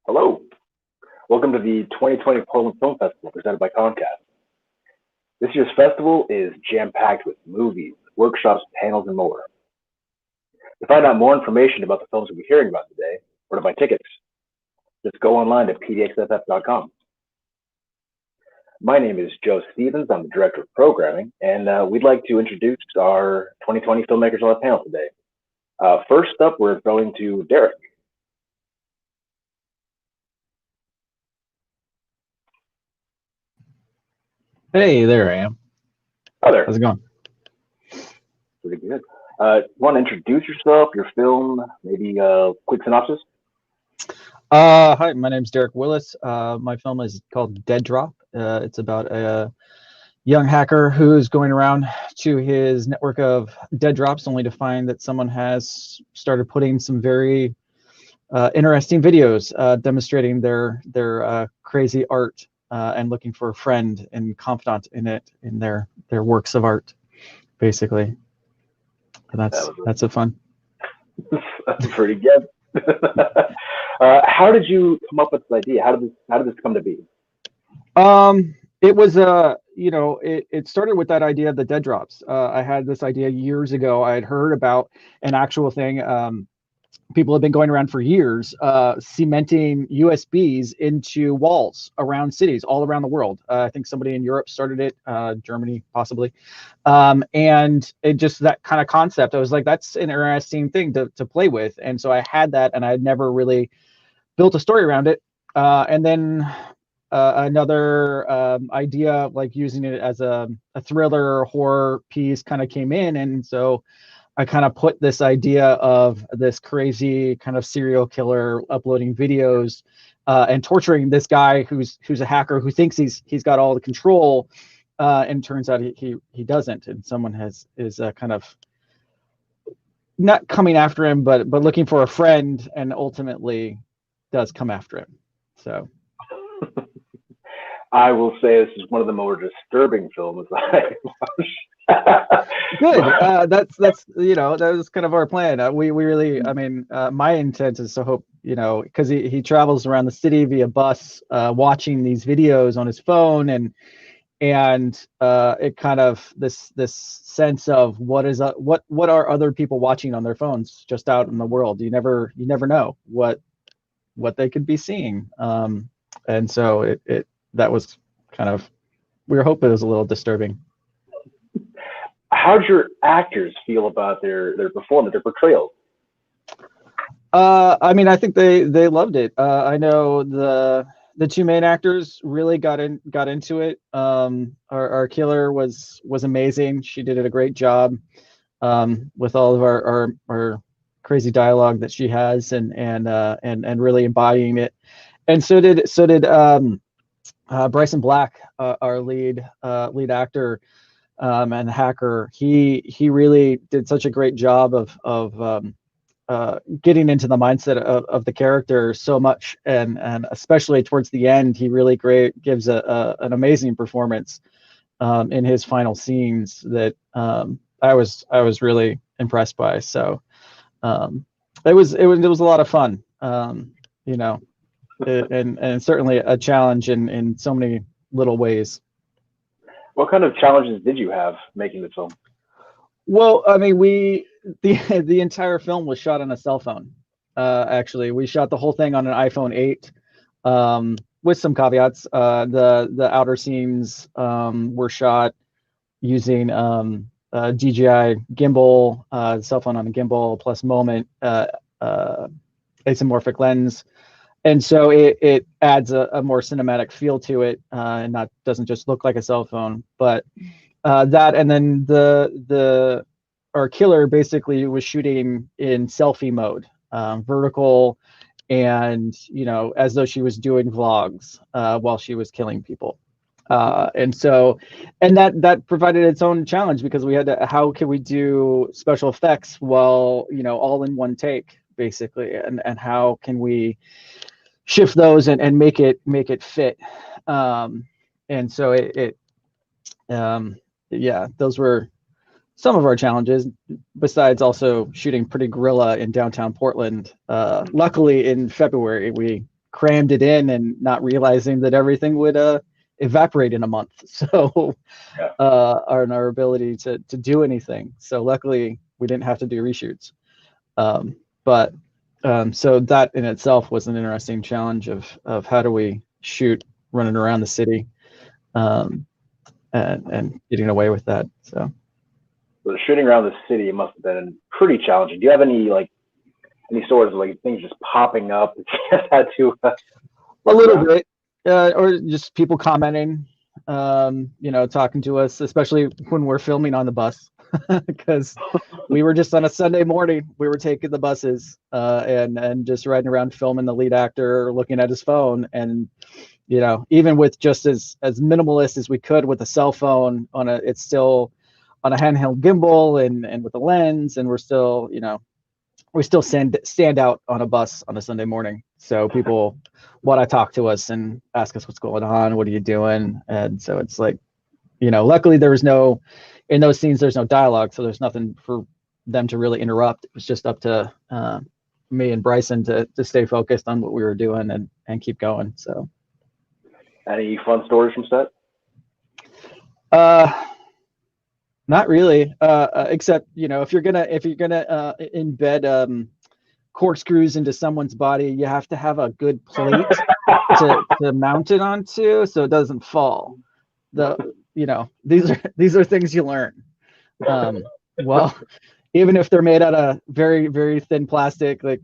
Hello. Welcome to the 2020 Portland Film Festival presented by Comcast. This year's festival is jam-packed with movies, workshops, panels, and more. To find out more information about the films we'll be hearing about today, or to buy tickets, just go online to pdxff.com. My name is Joe Stevens. I'm the Director of Programming, and we'd like to introduce our 2020 Filmmakers on the panel today. First up, we're going to Derek. Hey, there I am. Hi there. How's it going? Pretty good. Want to introduce yourself, your film, maybe a quick synopsis? Hi, my name's Derek Willis. My film is called Dead Drop. It's about a young hacker who's going around to his network of dead drops only to find that someone has started putting some very interesting videos demonstrating their crazy art and looking for a friend and confidant in it, in their works of art, basically. And that's a fun. That's pretty good. How did you come up with this idea? How did this come to be? It was it started with that idea of the dead drops. I had this idea years ago. I had heard about an actual thing. People have been going around for years, cementing USBs into walls around cities all around the world. I think somebody in Europe started it, Germany possibly. And it just, that kind of concept, I was like, that's an interesting thing to play with. And so I had that, and I had never really built a story around it. And then another idea, like using it as a thriller horror piece, kind of came in. And so I kind of put this idea of this crazy kind of serial killer uploading videos and torturing this guy who's a hacker who thinks he's got all the control, and turns out he doesn't, and someone is kind of not coming after him, but looking for a friend, and ultimately does come after him. So I will say this is one of the more disturbing films I watched. Good. That's that was kind of our plan. We really, I mean, my intent is to hope, because he travels around the city via bus, watching these videos on his phone, and it kind of this sense of what are other people watching on their phones just out in the world. You never know what they could be seeing. And so that was kind of, we were hoping it was a little disturbing. How'd your actors feel about their performance, their portrayals? I mean, I think they loved it. I know the two main actors really got into it. Our killer was amazing. She did a great job with all of our crazy dialogue that she has, and really embodying it. And so did Bryson Black, our lead actor. And hacker, he really did such a great job of getting into the mindset of the character so much, and especially towards the end, he really gives an amazing performance in his final scenes that I was really impressed by. So it was a lot of fun, and certainly a challenge in so many little ways. What kind of challenges did you have making the film? Well, I mean, the entire film was shot on a cell phone. Actually, we shot the whole thing on an iPhone 8, with some caveats. The outer scenes were shot using DJI gimbal, cell phone on a gimbal plus Moment asymmetric lens. And so it adds a more cinematic feel to it, and doesn't just look like a cell phone. But that, and then our killer basically was shooting in selfie mode, vertical, and as though she was doing vlogs while she was killing people. And that provided its own challenge, because we had to, how can we do special effects while all in one take, basically, and how can we shift those and make it fit. And so those were some of our challenges, besides also shooting pretty guerrilla in downtown Portland. Luckily in February we crammed it in and not realizing that everything would evaporate in a month. So Yeah. our ability to do anything. So luckily we didn't have to do reshoots. But so that in itself was an interesting challenge of how do we shoot running around the city, and getting away with that. So the shooting around the city must have been pretty challenging. Do you have any sort of like things just popping up that you had to a little bit, or just people commenting, talking to us, especially when we're filming on the bus, because we were just on a Sunday morning, we were taking the buses, and just riding around filming the lead actor looking at his phone, and even with just as minimalist as we could with a cell phone it's still on a handheld gimbal and with a lens, and we're still we still stand out on a bus on a Sunday morning. So people want to talk to us and ask us what's going on, what are you doing? And so it's like, luckily there was in those scenes, there's no dialogue. So there's nothing for them to really interrupt. It was just up to me and Bryson to stay focused on what we were doing and keep going. So. Any fun stories from set? Not really, except if you're gonna embed corkscrews into someone's body, you have to have a good plate to mount it onto so it doesn't fall. These are things you learn. Well, even if they're made out of very, very thin plastic, like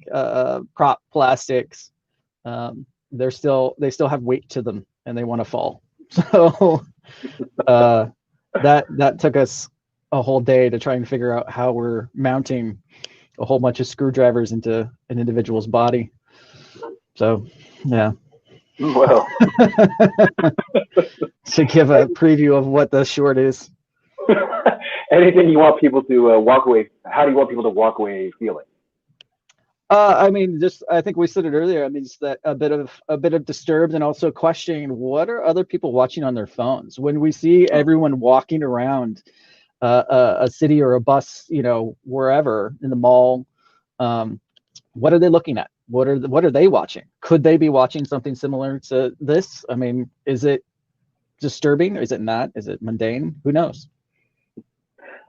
prop plastics, they still have weight to them and they want to fall. So that took us a whole day to try and figure out how we're mounting a whole bunch of screwdrivers into an individual's body. So, yeah. Well, to give a preview of what the short is. Anything you want people to walk away? How do you want people to walk away feeling? I think we said it earlier. I mean, it's that a bit of disturbed and also questioning what are other people watching on their phones when we see everyone walking around a city or a bus, wherever in the mall. What are they looking at? What are they watching? Could they be watching something similar to this? I mean, is it disturbing? Is it not? Is it mundane? Who knows?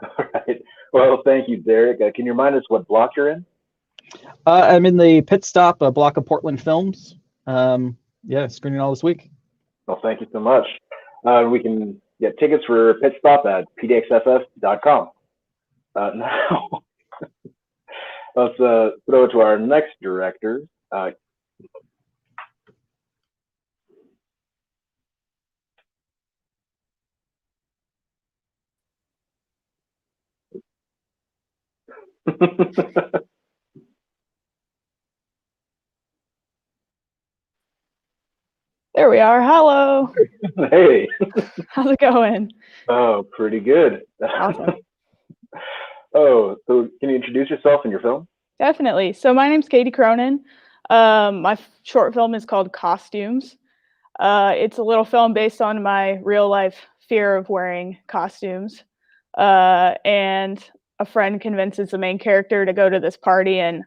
All right. Well, thank you, Derek. Can you remind us what block you're in? I'm in the Pit Stop block of Portland Films. Screening all this week. Well, thank you so much. We can get tickets for Pit Stop at pdxff.com. Now, let's throw it to our next director. There we are. Hello. Hey. How's it going? Oh, pretty good. Awesome. So can you introduce yourself and your film? Definitely. So my name's Katie Cronin. My short film is called Costumes. It's a little film based on my real life fear of wearing costumes. And a friend convinces the main character to go to this party, and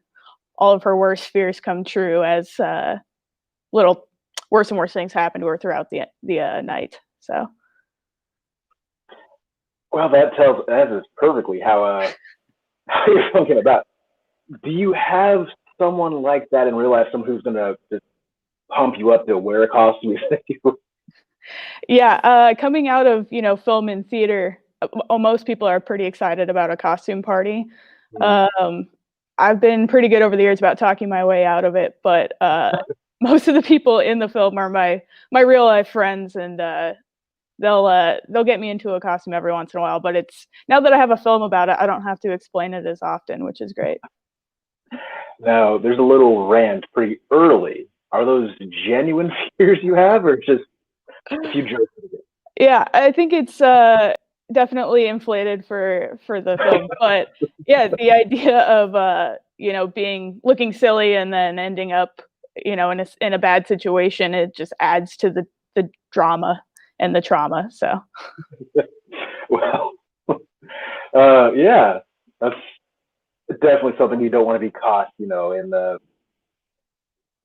all of her worst fears come true as little worse and worse things happen to her throughout the night. So. Well, that is perfectly how you're thinking about. Do you have someone like that in real life? Someone who's gonna just pump you up to wear a costume? Yeah, coming out of film and theater, most people are pretty excited about a costume party. I've been pretty good over the years about talking my way out of it, but most of the people in the film are my real life friends, and they'll get me into a costume every once in a while. But it's now that I have a film about it, I don't have to explain it as often, which is great. Now, there's a little rant pretty early. Are those genuine fears you have, or just a few jokes? Yeah, I think it's definitely inflated for the film, but yeah, the idea of looking silly and then ending up in a bad situation, it just adds to the drama and the trauma. So well, yeah, that's definitely something you don't want to be caught in the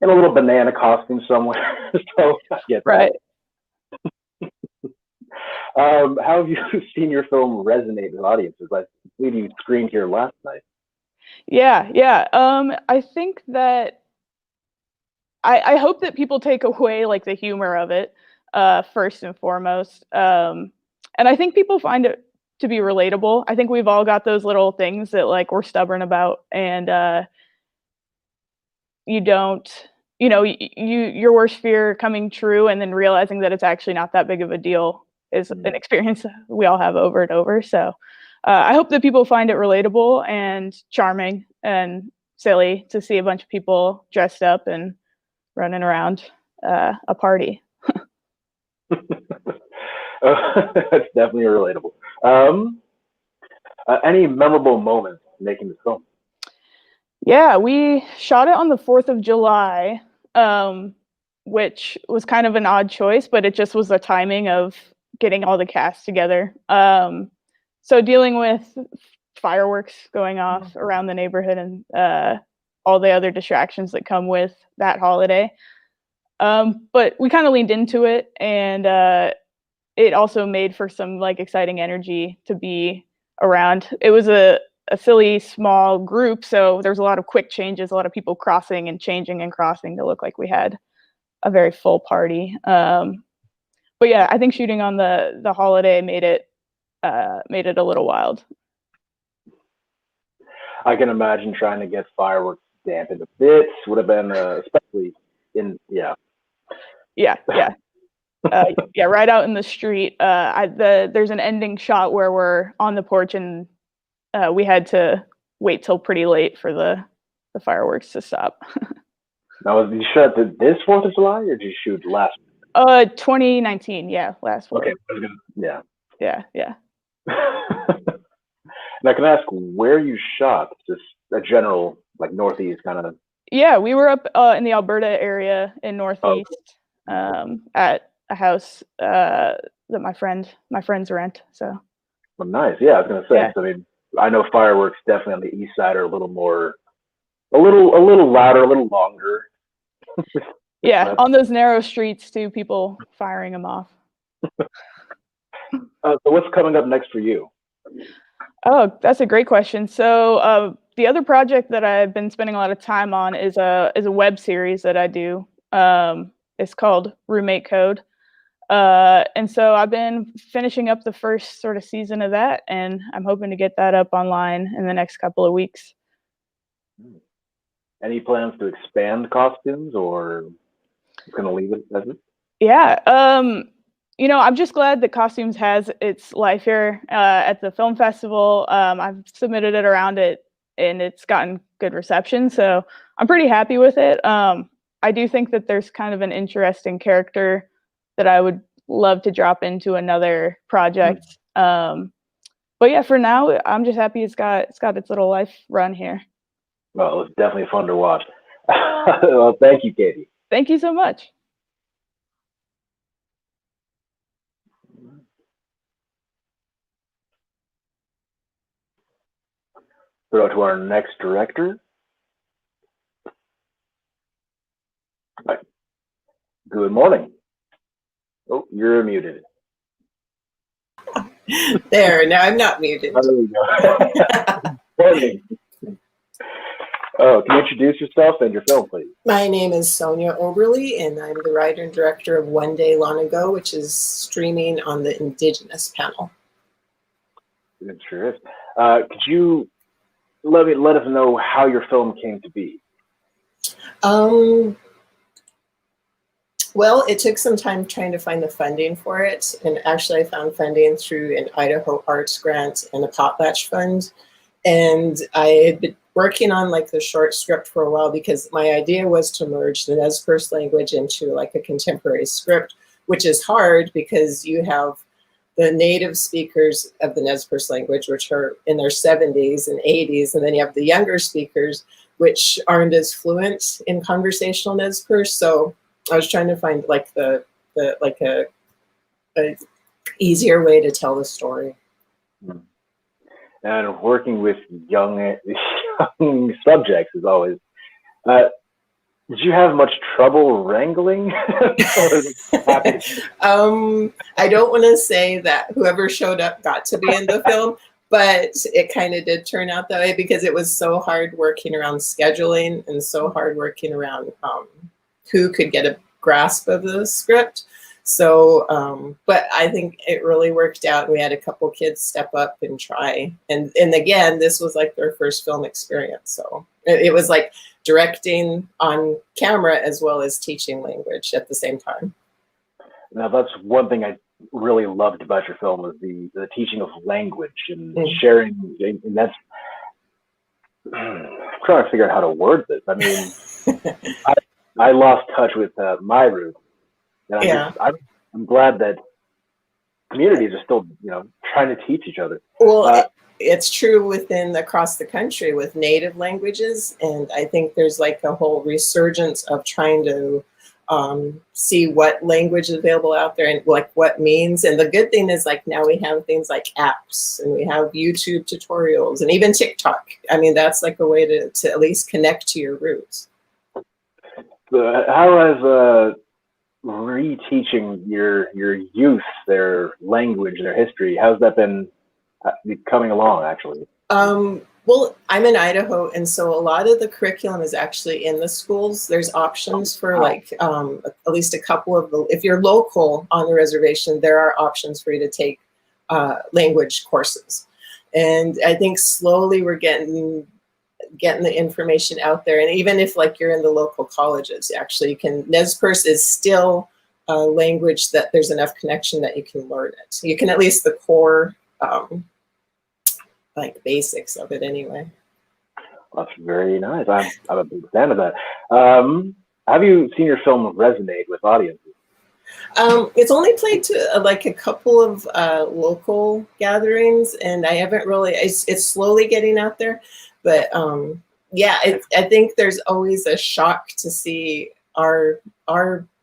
in a little banana costume somewhere. So I get that. Right. How have you seen your film resonate with audiences? I believe you screened here last night. Yeah. I think that I hope that people take away like the humor of it, first and foremost. And I think people find it to be relatable. I think we've all got those little things that like we're stubborn about, and you don't, your worst fear coming true, and then realizing that it's actually not that big of a deal is an experience we all have over and over. So I hope that people find it relatable and charming and silly to see a bunch of people dressed up and running around a party. That's definitely relatable. Any memorable moments making the film? Yeah, we shot it on the 4th of July, which was kind of an odd choice, but it just was the timing of getting all the cast together. So dealing with fireworks going off around the neighborhood and all the other distractions that come with that holiday. But we kind of leaned into it, and it also made for some like exciting energy to be around. It was a silly small group, so there was a lot of quick changes, a lot of people crossing and changing and crossing to look like we had a very full party. But yeah, I think shooting on the holiday made it a little wild. I can imagine trying to get fireworks dampened to bits would have been, especially in yeah, right out in the street. There's an ending shot where we're on the porch, and we had to wait till pretty late for the fireworks to stop. Now, did you shoot this 4th of July, or did you shoot last? 2019, yeah, last 4th. Okay, I was gonna, Yeah. Now, can I ask where you shot? Just a general, like Northeast kind of. Yeah, we were up in the Alberta area in Northeast, at a house that my friends rent. So. Well, nice. Yeah, I was gonna say. Yeah. I mean, I know fireworks definitely on the east side are a little more, a little louder, a little longer. Yeah, on those narrow streets too, people firing them off. So what's coming up next for you? Oh, that's a great question. So the other project that I've been spending a lot of time on is a web series that I do. It's called Roommate Code. And so I've been finishing up the first sort of season of that, and I'm hoping to get that up online in the next couple of weeks. Any plans to expand costumes, or going to leave it as it? Yeah. I'm just glad that Costumes has its life here at the film festival. I've submitted it around it, and it's gotten good reception, so I'm pretty happy with it. I do think that there's kind of an interesting character that I would love to drop into another project. But yeah, for now, I'm just happy it's got its little life run here. Well, it was definitely fun to watch. Well, thank you, Katie. Thank you so much. Go to our next director. Right. Good morning. Oh, you're muted. There, now I'm not muted. Oh, there we go. Morning. Oh, can you introduce yourself and your film, please? My name is Sonia Oberly, and I'm the writer and director of One Day Long Ago, which is streaming on the Indigenous panel. It sure is. Could you let us know how your film came to be? Well, it took some time trying to find the funding for it, and actually I found funding through an Idaho Arts grant and a Potlatch fund. And I had been working on like the short script for a while because my idea was to merge the Nez Perce language into like a contemporary script, which is hard because you have the native speakers of the Nez Perce language, which are in their 70s and 80s, and then you have the younger speakers, which aren't as fluent in conversational Nez Perce. So I was trying to find like a easier way to tell the story. And working with young subjects is always. Did you have much trouble wrangling? Or is it happy? I don't want to say that whoever showed up got to be in the film, but it kind of did turn out that way because it was so hard working around scheduling and so hard working around who could get a grasp of the script. So, but I think it really worked out. We had a couple kids step up and try. And again, this was like their first film experience. So it was like directing on camera as well as teaching language at the same time. Now, that's one thing I really loved about your film was the teaching of language and sharing. And that's, I'm trying to figure out how to word this. I mean, I lost touch with my roots. And I'm glad that communities are still, trying to teach each other. Well, it's true across the country with native languages. And I think there's like a whole resurgence of trying to see what language is available out there and like what means. And the good thing is like now we have things like apps and we have YouTube tutorials and even TikTok. I mean, that's like a way to at least connect to your roots. How has reteaching your youth their language, their history, how's that been coming along actually? Well, I'm in Idaho, and so a lot of the curriculum is actually in the schools. There's options for like at least a couple of the, if you're local on the reservation, there are options for you to take language courses. And I think slowly we're getting the information out there. And even if like you're in the local colleges, actually you can, Nez Perce is still a language that there's enough connection that you can learn it. You can at least the core like basics of it anyway. That's very nice. I'm a big fan of that. Have you seen your film resonate with audiences? It's only played to like a couple of local gatherings, and I haven't really, it's slowly getting out there, but yeah, I think there's always a shock to see our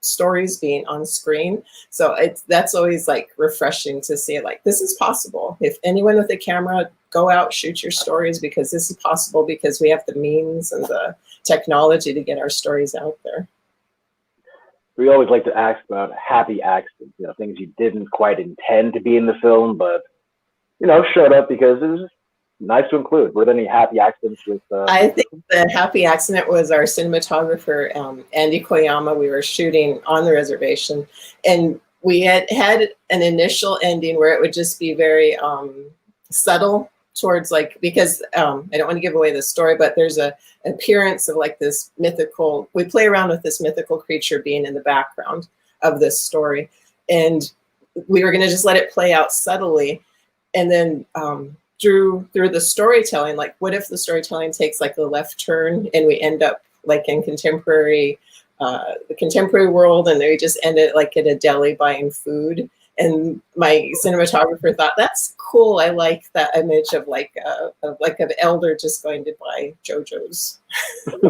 stories being on screen. So that's always like refreshing to see like, this is possible. If anyone with a camera, go out, shoot your stories because this is possible because we have the means and the technology to get our stories out there. We always like to ask about happy accidents, things you didn't quite intend to be in the film, but, showed up because it was nice to include. Were there any happy accidents with? I think the happy accident was our cinematographer, Andy Koyama. We were shooting on the reservation, and we had an initial ending where it would just be very subtle towards like, because I don't want to give away the story, but there's an appearance of like this mythical, we play around with this mythical creature being in the background of this story. And we were going to just let it play out subtly. And then through the storytelling, like what if the storytelling takes like a left turn and we end up like in the contemporary world, and they just end it like at a deli buying food. And my cinematographer thought, that's cool. I like that image of like an elder just going to buy JoJo's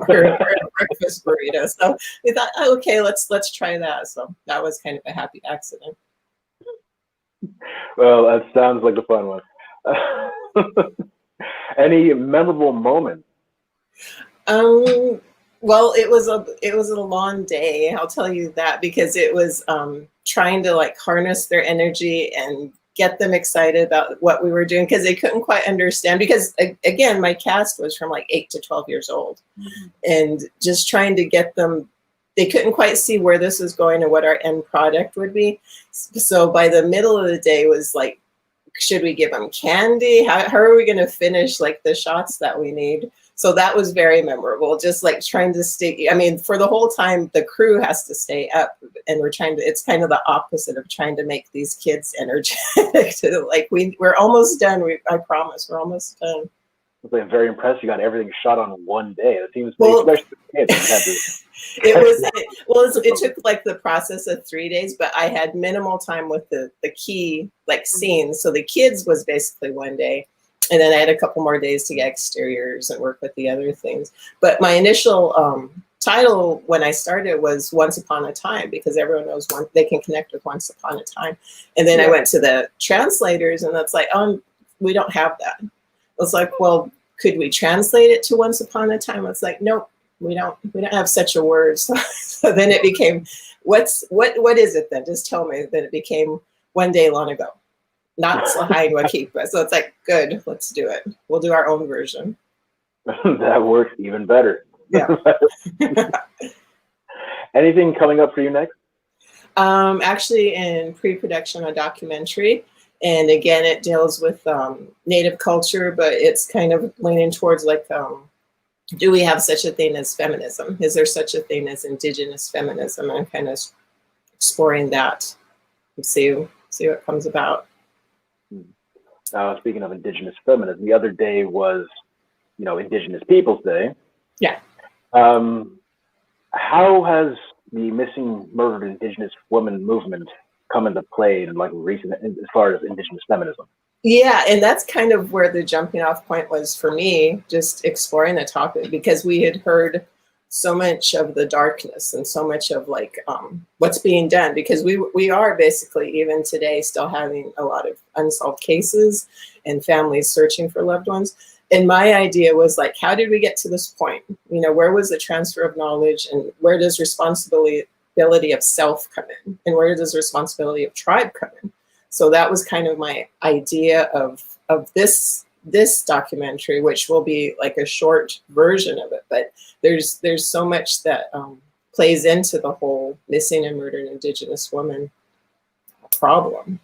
or a breakfast burrito. So we thought, oh, okay, let's try that. So that was kind of a happy accident. Well, that sounds like a fun one. Any memorable moments? Well, it was a long day. I'll tell you that, because it was trying to like harness their energy and get them excited about what we were doing, because they couldn't quite understand, because again, my cast was from like 8 to 12 years old. Mm-hmm. And just trying to get them, they couldn't quite see where this was going and what our end product would be. So by the middle of the day was like, should we give them candy? How are we going to finish like the shots that we need? So that was very memorable, just like trying to stay, I mean, for the whole time, the crew has to stay up, and we're trying to, it's kind of the opposite of trying to make these kids energetic to like, we're almost done. I promise we're almost done. I'm very impressed. You got everything shot on one day. It seems well, it took like the process of 3 days, but I had minimal time with the key like scenes. So the kids was basically one day. And then I had a couple more days to get exteriors and work with the other things. But my initial title when I started was Once Upon a Time, because everyone knows they can connect with Once Upon a Time. And then I went to the translators, and that's like, we don't have that. I was like, well, could we translate it to Once Upon a Time? It's like, nope, we don't have such a word. So then it became, what is it then? Just tell me. Then it became One Day Long Ago, not Slahain Wakipa. So it's like, good, let's do it. We'll do our own version. That works even better. Yeah. Anything coming up for you next? Actually, in pre-production, a documentary. And again, it deals with Native culture, but it's kind of leaning towards like, do we have such a thing as feminism? Is there such a thing as Indigenous feminism? And kind of exploring that and see what comes about. Speaking of Indigenous feminism, the other day was, Indigenous Peoples Day. Yeah. How has the missing, murdered Indigenous women movement come into play in like recent, as far as Indigenous feminism? Yeah, and that's kind of where the jumping off point was for me, just exploring the topic, because we had heard so much of the darkness and so much of like what's being done, because we are basically even today still having a lot of unsolved cases and families searching for loved ones. And my idea was like, how did we get to this point? Where was the transfer of knowledge, and where does responsibility of self come in, and where does responsibility of tribe come in? So that was kind of my idea of this documentary, which will be like a short version of it. But there's so much that plays into the whole missing and murdered Indigenous woman problem.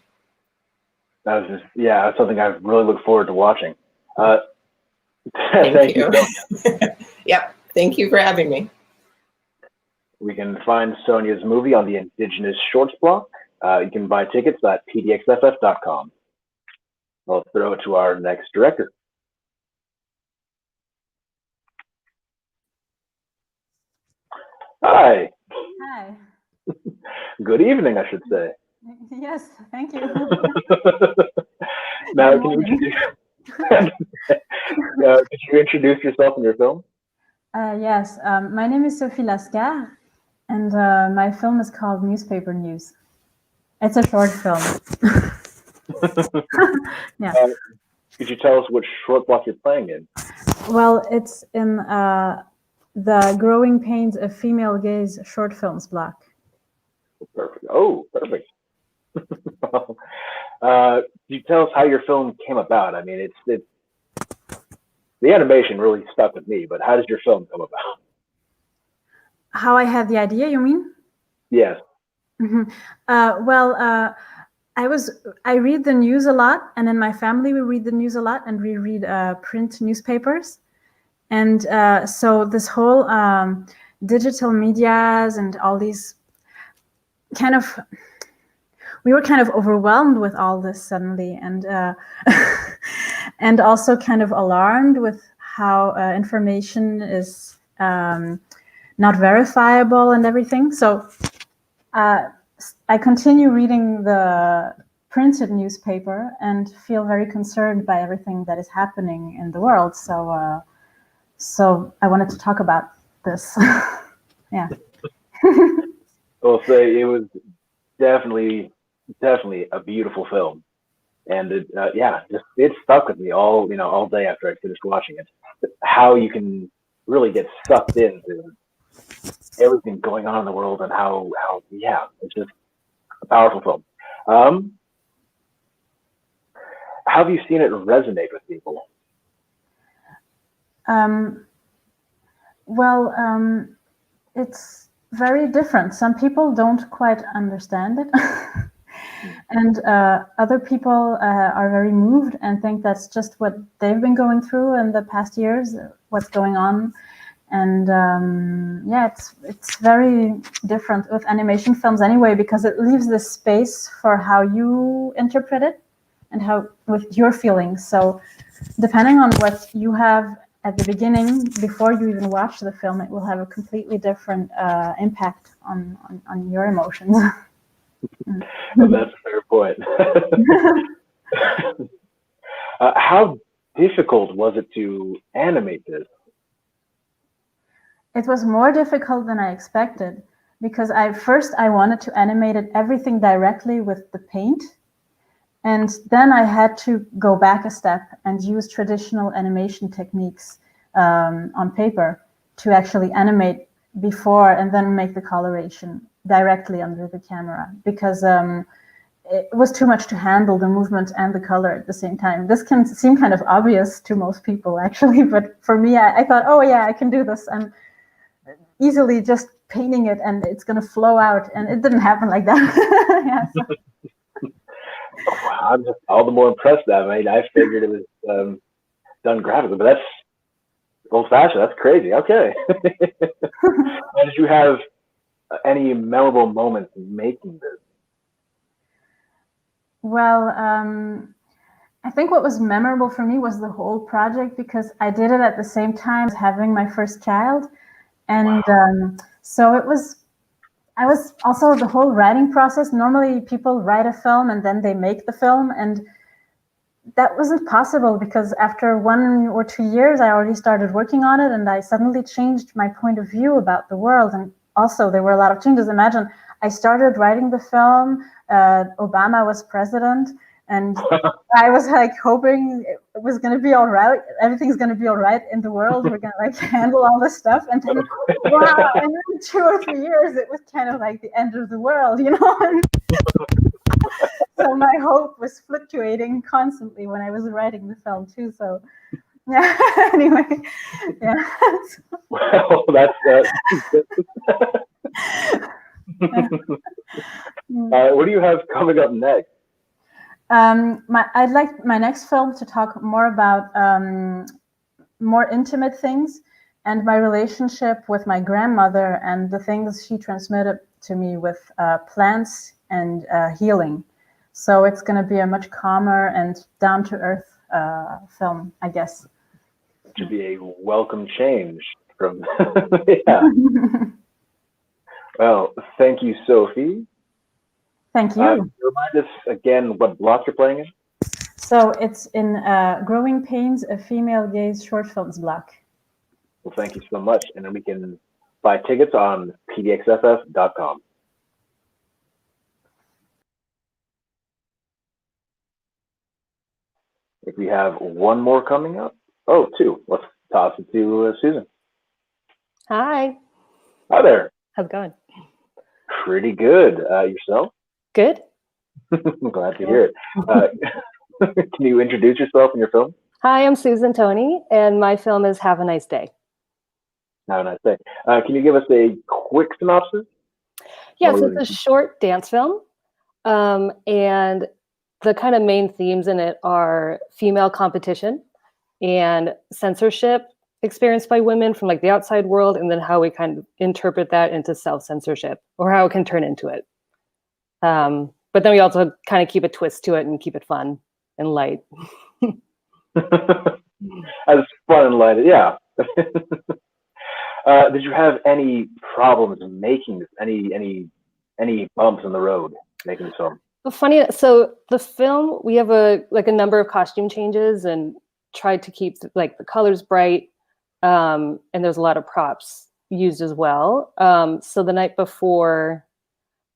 That was that's something I really look forward to watching. Thank you. Yep. Thank you for having me. We can find Sonia's movie on the Indigenous Shorts block. You can buy tickets at pdxff.com. I'll throw it to our next director. Hi. Hi. Good evening, I should say. Yes, thank you. Now, can you introduce yourself and your film? Yes, my name is Sophie Lascar, and my film is called Newspaper News. It's a short film. Yeah. Could you tell us which short block you're playing in? Well, it's in the Growing Pains of Female Gaze short films block. Perfect. Oh, perfect. Could you tell us how your film came about? I mean, it's the animation really stuck with me, but how does your film come about? How I had the idea, you mean? Yes. Mm-hmm. I read the news a lot, and in my family we read the news a lot, and we read print newspapers, and so this whole digital medias and all these we were kind of overwhelmed with all this suddenly, and and also kind of alarmed with how information is not verifiable and everything. So I continue reading the printed newspaper and feel very concerned by everything that is happening in the world. So so I wanted to talk about this. Yeah. I'll say it was definitely a beautiful film, and it stuck with me all day after I finished watching it. How you can really get sucked into everything going on in the world, and how it's just a powerful film. How have you seen it resonate with people? It's very different. Some people don't quite understand it. And other people are very moved and think that's just what they've been going through in the past years, what's going on. And it's very different with animation films anyway, because it leaves this space for how you interpret it and how with your feelings. So depending on what you have at the beginning, before you even watch the film, it will have a completely different impact on your emotions. That's a fair point. How difficult was it to animate this? It was more difficult than I expected, because I wanted to animate everything directly with the paint, and then I had to go back a step and use traditional animation techniques on paper. to actually animate before and then make the coloration directly under the camera, because it was too much to handle the movement and the color at the same time. This can seem kind of obvious to most people, actually, but for me, I thought, oh yeah, I can do this. I'm easily just painting it and it's going to flow out, and it didn't happen like that. Yeah, so. I'm just all the more impressed that I figured it was done graphically, but that's old-fashioned. That's crazy. Okay. Did you have any memorable moments making this? Well, I think what was memorable for me was the whole project, because I did it at the same time as having my first child. And so I was also the whole writing process. Normally people write a film and then they make the film. And that wasn't possible, because after 1 or 2 years, I already started working on it, and I suddenly changed my point of view about the world. And also there were a lot of changes. Imagine, I started writing the film, Obama was president, and I was like hoping it was going to be all right. Everything's going to be all right in the world. We're going to like handle all this stuff. And then, wow, and then 2 or 3 years, it was kind of like the end of the world, you know? So my hope was fluctuating constantly when I was writing the film too. So yeah, anyway, yeah. Well, that's what do you have coming up next? I'd like my next film to talk more about more intimate things, and my relationship with my grandmother and the things she transmitted to me with plants and healing. So it's going to be a much calmer and down-to-earth film, I guess. It should be a welcome change from. Yeah. Well, thank you, Sophie. Thank you. Remind us again what block you're playing in. So it's in Growing Pains, a female gaze short films block. Well, thank you so much. And then we can buy tickets on pdxff.com. If we have one more coming up. Oh, two. Let's toss it to Susan. Hi. Hi there. How's it going? Pretty good. Yourself? Good. I'm glad to hear it. Can you introduce yourself and your film? Hi, I'm Susan Tony, and my film is Have a Nice Day. Have a nice day. Can you give us a quick synopsis? Yes, it's a short dance film, and the kind of main themes in it are female competition and censorship experienced by women from like the outside world, and then how we kind of interpret that into self-censorship, or how it can turn into it. But then we also kind of keep a twist to it and keep it fun and light. As fun and light, yeah. Did you have any problems making this? Any bumps in the road making this film? Funny, so the film, we have a number of costume changes and tried to keep like the colors bright, and there's a lot of props used as well. So the night before,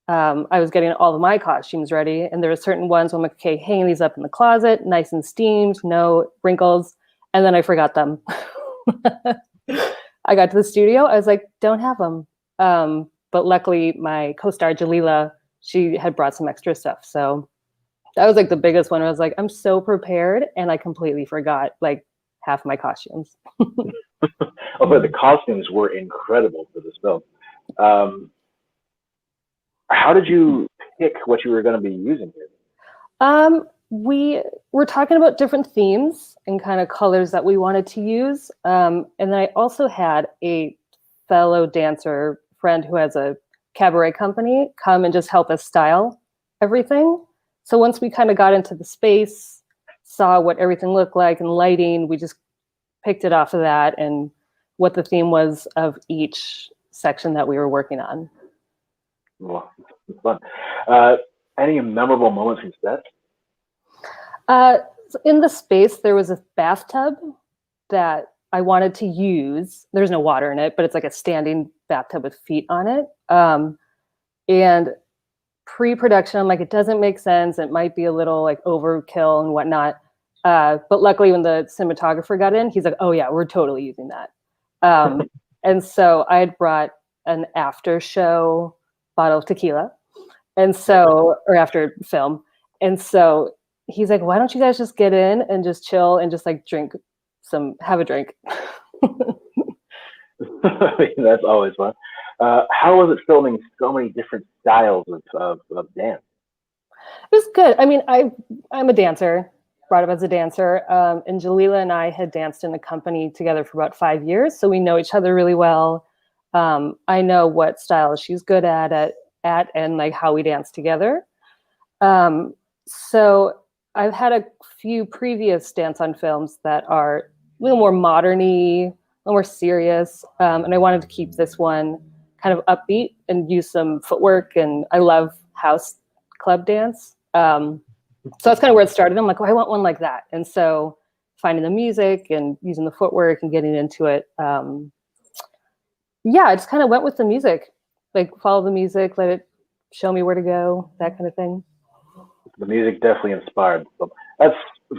I was getting all of my costumes ready, and there were certain ones where I'm like, okay, hanging these up in the closet, nice and steamed, no wrinkles, and then I forgot them. I got to the studio, I was like, don't have them. But luckily my co-star Jalila, she had brought some extra stuff. So that was like the biggest one. I was like, I'm so prepared, and I completely forgot like half my costumes. Although the costumes were incredible for this film. How did you pick what you were going to be using here? We were talking about different themes and kind of colors that we wanted to use. And then I also had a fellow dancer friend who has a cabaret company come and just help us style everything. So once we kind of got into the space, saw what everything looked like and lighting, we just picked it off of that and what the theme was of each section that we were working on. Well, it's fun. Any memorable moments from set? In the space, there was a bathtub that I wanted to use. There's no water in it, but it's like a standing bathtub with feet on it. And pre-production, I'm like, it doesn't make sense. It might be a little like overkill and whatnot. But luckily when the cinematographer got in, he's like, oh yeah, we're totally using that. And so I had brought an after show bottle of tequila. And so, or after film. And so he's like, why don't you guys just get in and just chill and just like have a drink. That's always fun. How was it filming so many different styles of dance? It was good. I mean, I'm a dancer, brought up as a dancer. And Jalila and I had danced in a company together for about 5 years. So we know each other really well. I know what style she's good at and like how we dance together. So I've had a few previous dance on films that are a little more modern-y, a little more serious. And I wanted to keep this one kind of upbeat and use some footwork. And I love house club dance. So that's kind of where it started. I'm like, oh, I want one like that. And so finding the music and using the footwork and getting into it. Yeah, I just kind of went with the music, like follow the music, let it show me where to go, that kind of thing. The music definitely inspired. So that's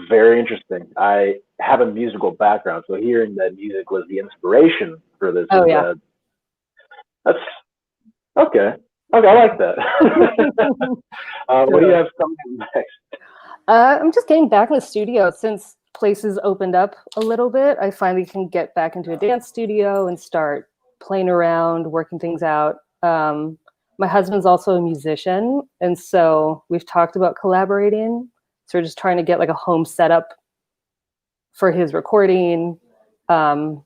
very interesting. I have a musical background, so hearing that music was the inspiration for this. Oh, yeah. That's okay. Okay, I like that. What do you have coming next? I'm just getting back in the studio since places opened up a little bit. I finally can get back into a dance studio and start playing around, working things out. My husband's also a musician, and so we've talked about collaborating. So we're just trying to get like a home setup for his recording, and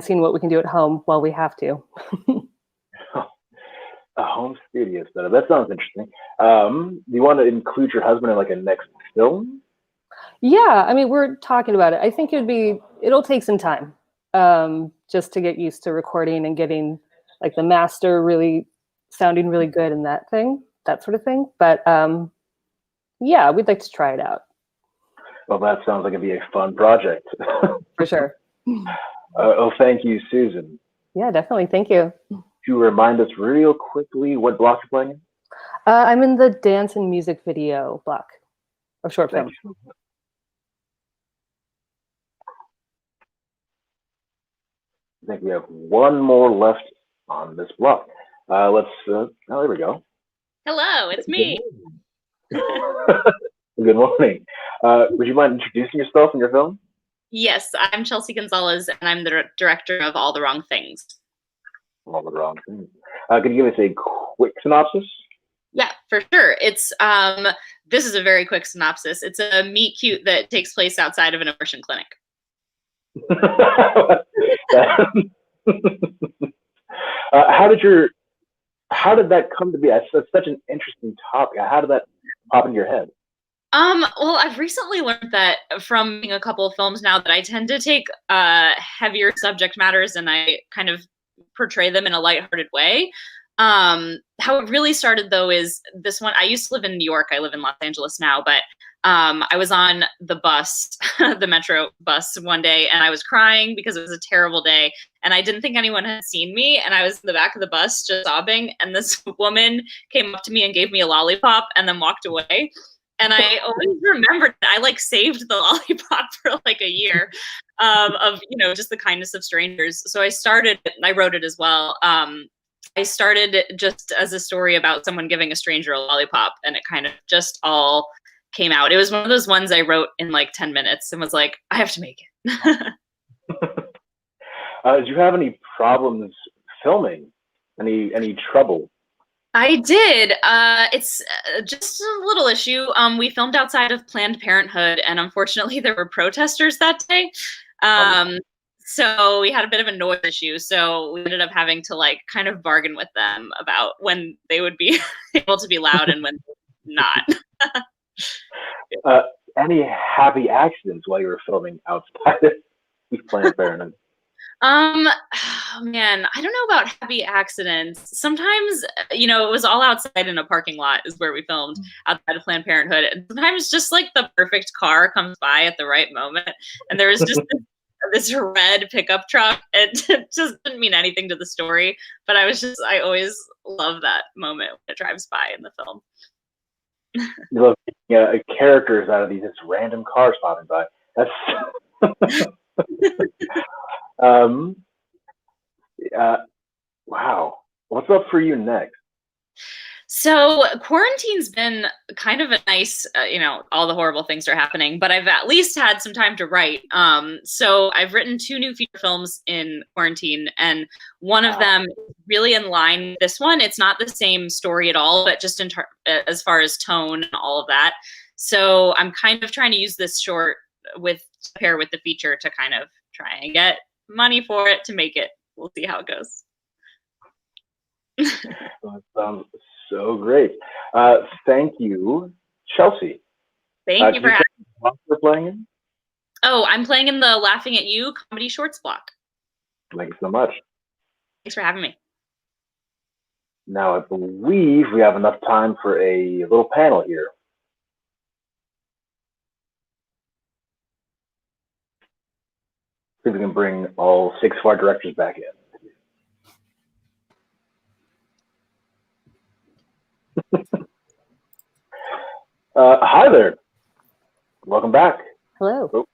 seeing what we can do at home while we have to. A home studio setup. That sounds interesting. Do you want to include your husband in like a next film? Yeah, I mean, we're talking about it. I think it'll take some time, just to get used to recording and getting like the master really sounding really good and that sort of thing. But yeah, we'd like to try it out. Well, that sounds like it'd be a fun project. For sure. Thank you, Susan. Yeah, definitely. Thank you. To remind us real quickly what block you're playing in? I'm in the dance and music video block of short film. I think we have one more left on this block. Oh, there we go. Hello, it's me. Good morning. Would you mind introducing yourself and your film? Yes, I'm Chelsea Gonzalez, and I'm the director of All the Wrong Things. All the Wrong Things. Could you give us a quick synopsis? Yeah, for sure. It's this is a very quick synopsis. It's a meet cute that takes place outside of an abortion clinic. How did that come to be? That's such an interesting topic. How did that pop into your head? Well, I've recently learned that from a couple of films now that I tend to take heavier subject matters and I kind of portray them in a lighthearted way. How it really started though is this one. I used to live in New York. I live in Los Angeles now, but I was on the bus, the metro bus one day, and I was crying because it was a terrible day. And I didn't think anyone had seen me. And I was in the back of the bus just sobbing. And this woman came up to me and gave me a lollipop and then walked away. And I always remembered that I like saved the lollipop for like a year of, just the kindness of strangers. So I wrote it as well. I started just as a story about someone giving a stranger a lollipop, and it kind of just all came out. It was one of those ones I wrote in like 10 minutes and was like, I have to make it. Did you have any problems filming? Any trouble? I did. It's just a little issue. We filmed outside of Planned Parenthood, and unfortunately there were protesters that day. So we had a bit of a noise issue. So we ended up having to like kind of bargain with them about when they would be able to be loud and when not. Any happy accidents while you were filming outside of Planned Parenthood? Man, I don't know about happy accidents. Sometimes, it was all outside in a parking lot is where we filmed outside of Planned Parenthood. And sometimes just like the perfect car comes by at the right moment. And there was just this red pickup truck. It just didn't mean anything to the story, but I always love that moment when it drives by in the film. You love characters out of these just random cars popping by. That's Wow. What's up for you next? So quarantine's been kind of a nice, all the horrible things are happening, but I've at least had some time to write. So I've written 2 new feature films in quarantine, and one of them is really in line with this one. It's not the same story at all, but just as far as tone and all of that. So I'm kind of trying to use this short pair with the feature to kind of try and get money for it to make it. We'll see how it goes. That sounds so great. Thank you, Chelsea. Thank you for having me. What you're playing in? Oh, I'm playing in the Laughing at You comedy shorts block. Thank you so much. Thanks for having me. Now, I believe we have enough time for a little panel here. See if we can bring all 6 of our directors back in. Hi there. Welcome back. Hello. Oh.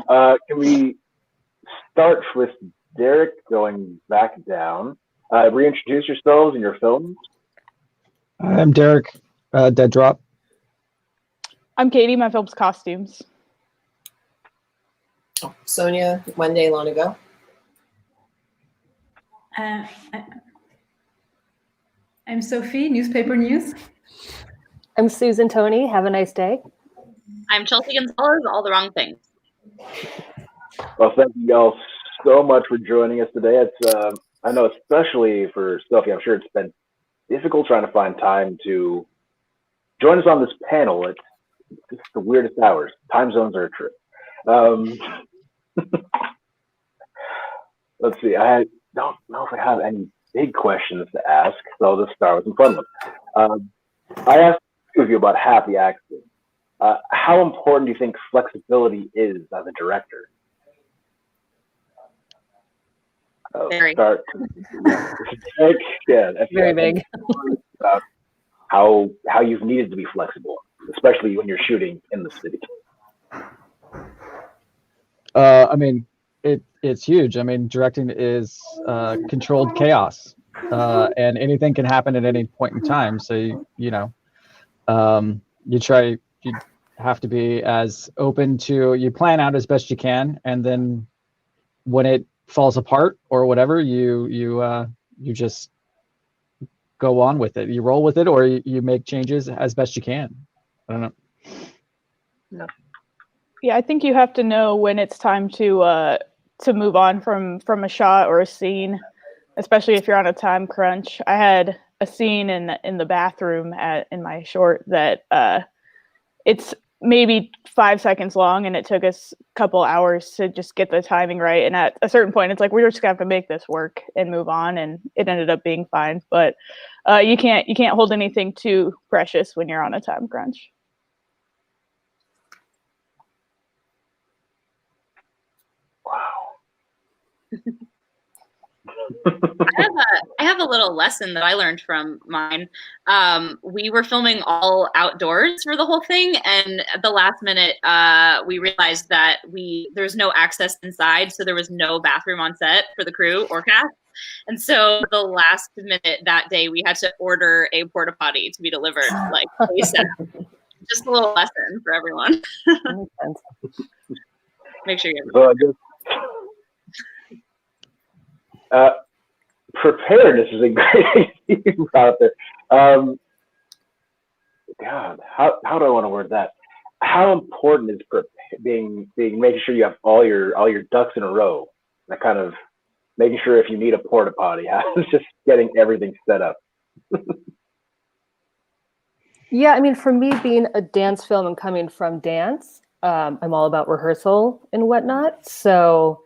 Hi. Can we start with Derek going back down? Reintroduce yourselves and your films. I'm Derek, Dead Drop. I'm Katie. My film's Costumes. Sonia, One Day Long Ago. I'm Sophie, Newspaper News. I'm Susan Tony. Have a nice day. I'm Chelsea Gonzalez, All the Wrong Things. Well, thank you all so much for joining us today. It's I know, especially for Sophie, I'm sure it's been difficult trying to find time to join us on this panel. It's just the weirdest hours. Time zones are a trip. Let's see. I don't know if I have any big questions to ask, so I'll just start with some fun ones. I asked 2 of you about happy accidents. How important do you think flexibility is as a director? Very. Start. Yeah, Very big. About how you've needed to be flexible, especially when you're shooting in the city. I mean, it's huge. I mean, directing is controlled chaos, and anything can happen at any point in time. So you have to be as open to, you plan out as best you can, and then when it falls apart or whatever, you just go on with it. You roll with it, or you make changes as best you can. I don't know. No. Yeah, I think you have to know when it's time to move on from a shot or a scene, especially if you're on a time crunch. I had a scene in the bathroom in my short that it's maybe 5 seconds long, and it took us a couple hours to just get the timing right. And at a certain point, it's like, we're just gonna have to make this work and move on. And it ended up being fine. But you can't hold anything too precious when you're on a time crunch. Wow. I have a little lesson that I learned from mine. We were filming all outdoors for the whole thing, and at the last minute, we realized that there's no access inside, so there was no bathroom on set for the crew or cast. And so the last minute that day, we had to order a porta potty to be delivered, like ASAP. Just a little lesson for everyone. Make sure you. Preparedness is a great thing out there. God, how do I want to word that? How important is making sure you have all your ducks in a row? That kind of making sure if you need a porta potty, just getting everything set up. Yeah, I mean, for me, being a dance film and coming from dance, I'm all about rehearsal and whatnot. So,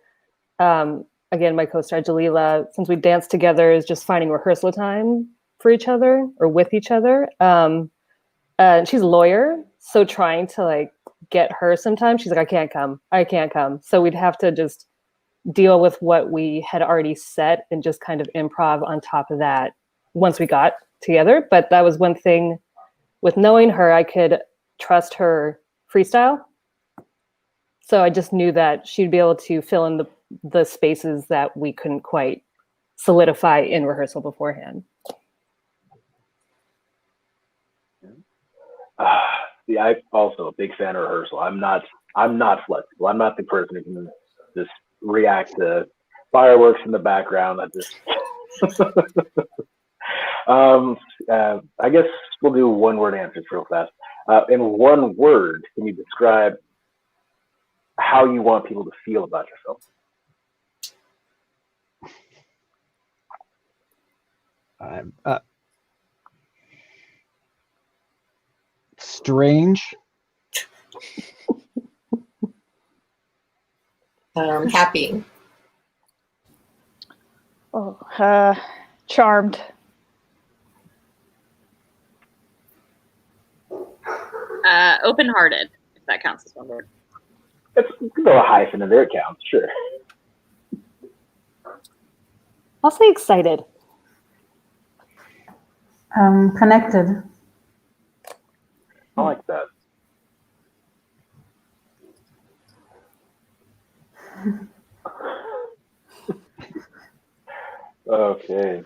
again, my co-star Jalila, since we dance together, is just finding rehearsal time for each other or with each other. She's a lawyer, so trying to get her sometimes, she's like, I can't come. So we'd have to just deal with what we had already set and just kind of improv on top of that once we got together. But that was one thing with knowing her, I could trust her freestyle. So I just knew that she'd be able to fill in the the spaces that we couldn't quite solidify in rehearsal beforehand. See, I'm also a big fan of rehearsal. I'm not flexible. I'm not the person who can just react to fireworks in the background. I just I guess we'll do one-word answers real fast. In one word, can you describe how you want people to feel about your film? Strange. Happy. Charmed. Open-hearted, if that counts as one word. You can throw a hyphen in there, it counts, sure. I'll say excited. Connected. I like that. Okay.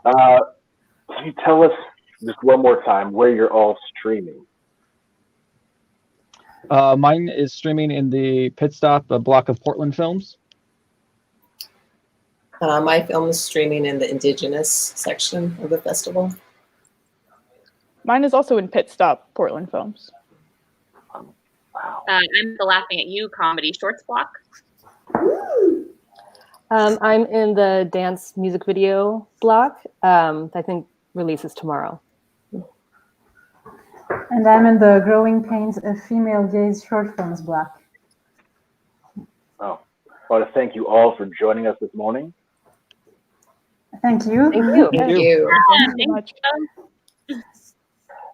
Can you tell us just one more time where you're all streaming? Mine is streaming in the Pit Stop, a block of Portland Films. My film is streaming in the Indigenous section of the festival. Mine is also in Pit Stop, Portland Films. Wow. I'm the Laughing at You comedy shorts block. I'm in the dance music video block. I think releases tomorrow. And I'm in the Growing Pains of Female Gaze short films block. Oh, I want to thank you all for joining us this morning. Thank you. Thank you. Thank you. Thank you so much.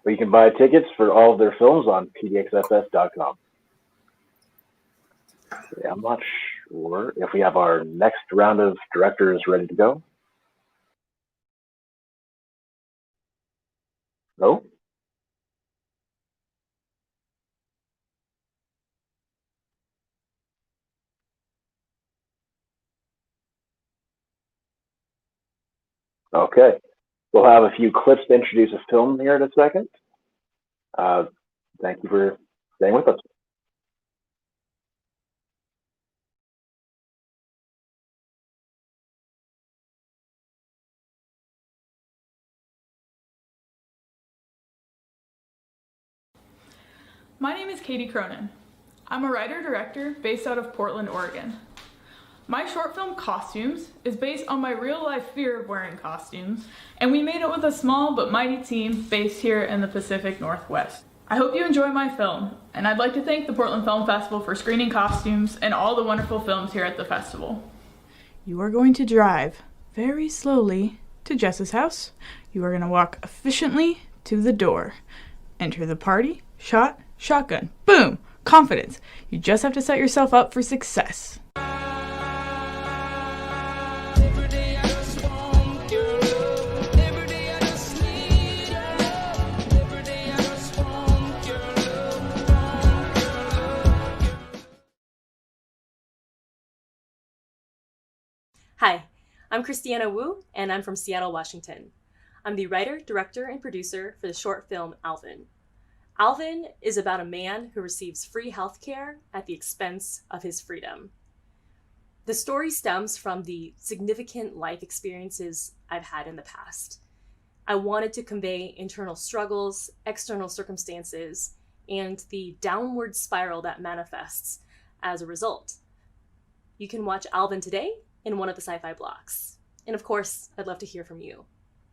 You can buy tickets for all of their films on pdxfs.com. Yeah, I'm not sure if we have our next round of directors ready to go. No? Okay. We'll have a few clips to introduce a film here in a second. Thank you for staying with us. My name is Katie Cronin. I'm a writer-director based out of Portland, Oregon. My short film, Costumes, is based on my real-life fear of wearing costumes, and we made it with a small but mighty team based here in the Pacific Northwest. I hope you enjoy my film, and I'd like to thank the Portland Film Festival for screening Costumes and all the wonderful films here at the festival. You are going to drive very slowly to Jess's house. You are going to walk efficiently to the door. Enter the party, shot, shotgun, boom, confidence. You just have to set yourself up for success. Hi, I'm Christiana Wu, and I'm from Seattle, Washington. I'm the writer, director, and producer for the short film Alvin. Alvin is about a man who receives free healthcare at the expense of his freedom. The story stems from the significant life experiences I've had in the past. I wanted to convey internal struggles, external circumstances, and the downward spiral that manifests as a result. You can watch Alvin today in one of the sci-fi blocks. And of course, I'd love to hear from you.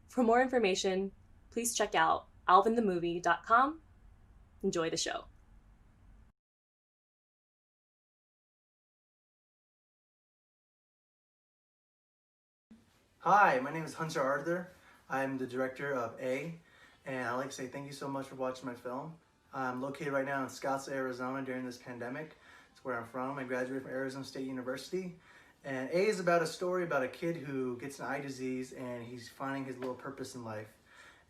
For more information, please check out alvinthemovie.com. Enjoy the show. Hi, my name is Hunter Arthur. I'm the director of A, and I'd like to say thank you so much for watching my film. I'm located right now in Scottsdale, Arizona during this pandemic. It's where I'm from. I graduated from Arizona State University. And A is about a story about a kid who gets an eye disease and he's finding his little purpose in life.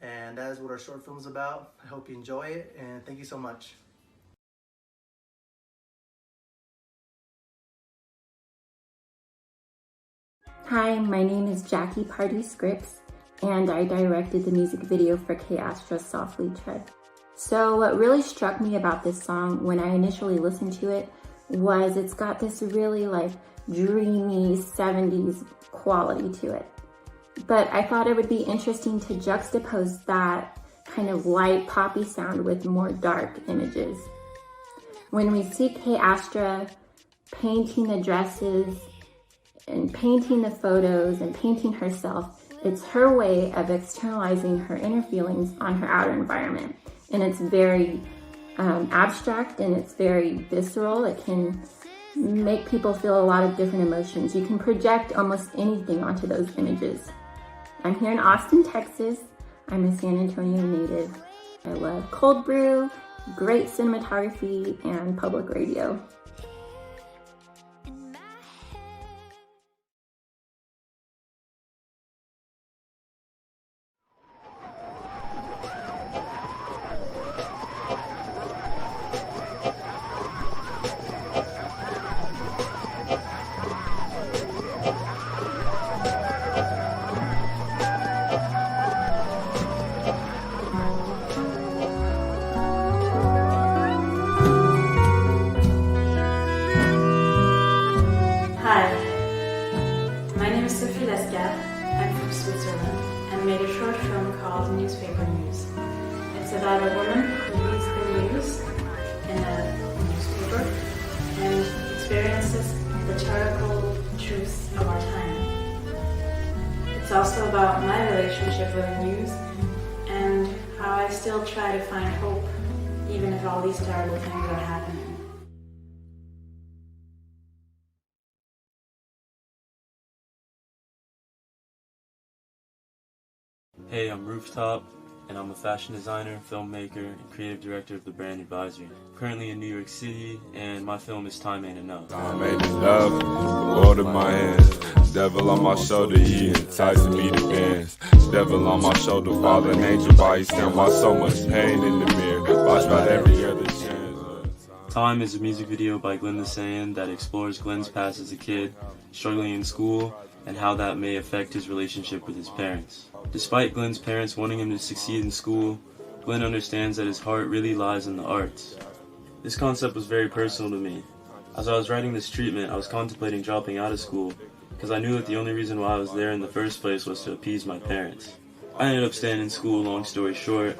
And that is what our short film is about. I hope you enjoy it, and thank you so much. Hi, my name is Jackie Party Scripps, and I directed the music video for K. Astra's Softly Tread. So what really struck me about this song when I initially listened to it was it's got this really like dreamy 70s quality to it. But I thought it would be interesting to juxtapose that kind of light poppy sound with more dark images. When we see K. Astra painting the dresses and painting the photos and painting herself, it's her way of externalizing her inner feelings on her outer environment. And it's very abstract and it's very visceral. It can make people feel a lot of different emotions. You can project almost anything onto those images. I'm here in Austin, Texas. I'm a San Antonio native. I love cold brew, great cinematography, and public radio. It's also about my relationship with the news and how I still try to find hope even if all these terrible things are happening. Hey, I'm Rooftop, and I'm a fashion designer, filmmaker, and creative director of the Brand Advisory. I'm currently in New York City, and my film is Time Ain't Enough. Time ain't enough, Lord in my hands. Devil on my shoulder, he enticing me to dance. Devil on my shoulder, fallen angel by his stand. Why so much pain in the mirror? Watch about every other chance. Time is a music video by Glenn Lusayan that explores Glenn's past as a kid, struggling in school, and how that may affect his relationship with his parents. Despite Glenn's parents wanting him to succeed in school, Glenn understands that his heart really lies in the arts. This concept was very personal to me. As I was writing this treatment, I was contemplating dropping out of school because I knew that the only reason why I was there in the first place was to appease my parents. I ended up staying in school, long story short,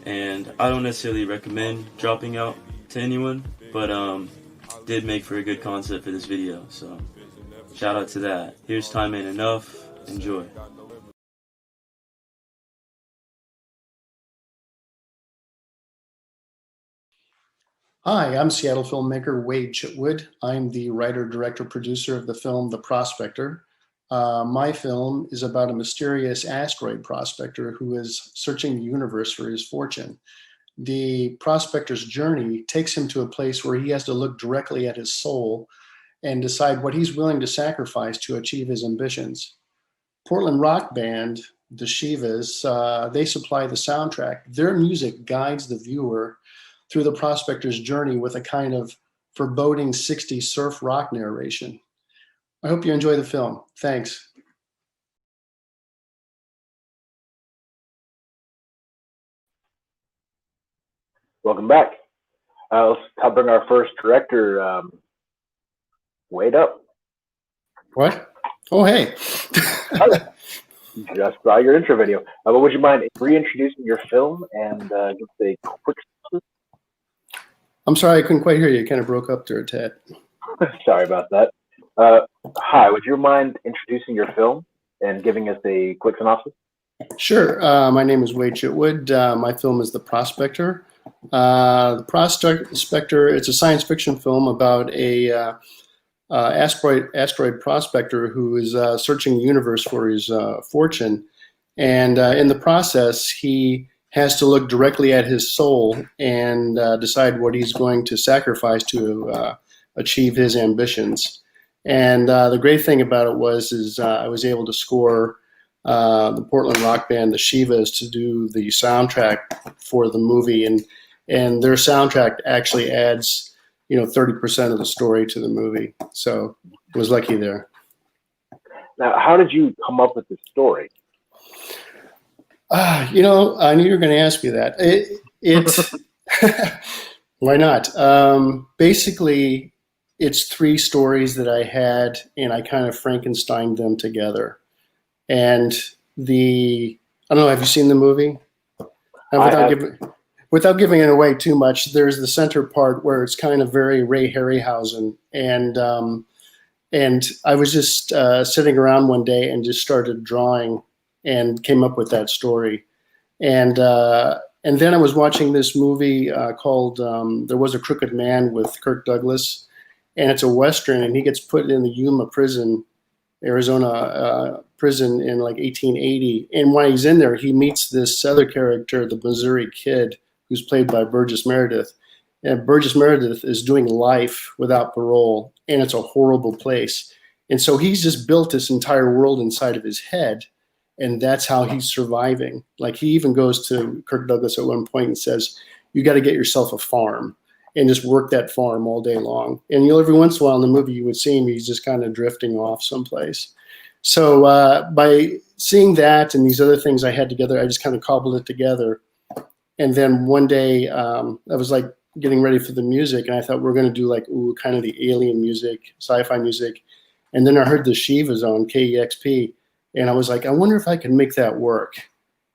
and I don't necessarily recommend dropping out to anyone, but did make for a good concept for this video, so shout out to that. Here's Time Ain't Enough. Enjoy. Hi, I'm Seattle filmmaker Wade Chitwood. I'm the writer, director, producer of the film The Prospector. My film is about a mysterious asteroid prospector who is searching the universe for his fortune. The prospector's journey takes him to a place where he has to look directly at his soul and decide what he's willing to sacrifice to achieve his ambitions. Portland rock band, the Shivas, they supply the soundtrack. Their music guides the viewer through the prospector's journey with a kind of foreboding 60s surf rock narration. I hope you enjoy the film. Thanks. Welcome back. Let's bring our first director, Wade up. What? Oh, hey. Just saw your intro video. But would you mind reintroducing your film and give us a quick synopsis? I'm sorry, I couldn't quite hear you. It kind of broke up there a tad. Sorry about that. Hi, would you mind introducing your film and giving us a quick synopsis? Sure. My name is Wade Chitwood. My film is The Prospector. The Prospector, it's a science fiction film about a asteroid prospector who is searching the universe for his fortune. And in the process, he has to look directly at his soul and decide what he's going to sacrifice to achieve his ambitions. And the great thing about it is I was able to score the Portland rock band, the Shivas, to do the soundtrack for the movie. And their soundtrack actually adds, 30% of the story to the movie. So I was lucky there. Now, how did you come up with this story? You know, I knew you were going to ask me that. It's why not? Basically, it's three stories that I had, and I kind of Frankensteined them together. And I don't know, have you seen the movie? Without giving it away too much, there's the center part where it's kind of very Ray Harryhausen, and I was just sitting around one day and just started drawing and came up with that story. And then I was watching this movie called There Was a Crooked Man with Kirk Douglas, and it's a Western, and he gets put in the Yuma prison, Arizona prison in like 1880. And when he's in there, he meets this other character, the Missouri Kid, who's played by Burgess Meredith. And Burgess Meredith is doing life without parole, and it's a horrible place. And so he's just built this entire world inside of his head, and that's how he's surviving. Like, he even goes to Kirk Douglas at one point and says, you got to get yourself a farm and just work that farm all day long. And every once in a while in the movie, you would see him, he's just kind of drifting off someplace. So by seeing that and these other things I had together, I just kind of cobbled it together. And then one day I was like getting ready for the music, and I thought we're going to do like, kind of the alien music, sci-fi music. And then I heard the Shiva Zone, KEXP, and I was like, I wonder if I can make that work.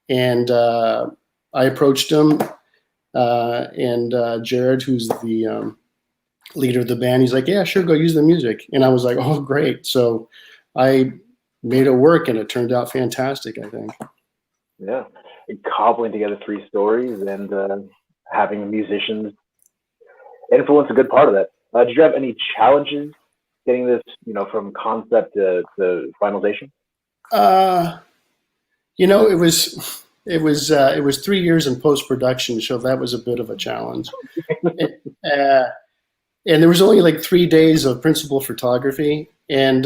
And I approached him, and Jared, who's the leader of the band, he's like, yeah, sure, go use the music. And I was like, oh, great. So I made it work, and it turned out fantastic, I think. Yeah, cobbling together three stories and having musicians influence a good part of that. Did you have any challenges getting this, from concept to finalization? It was 3 years in post-production, so that was a bit of a challenge. And there was only like 3 days of principal photography. And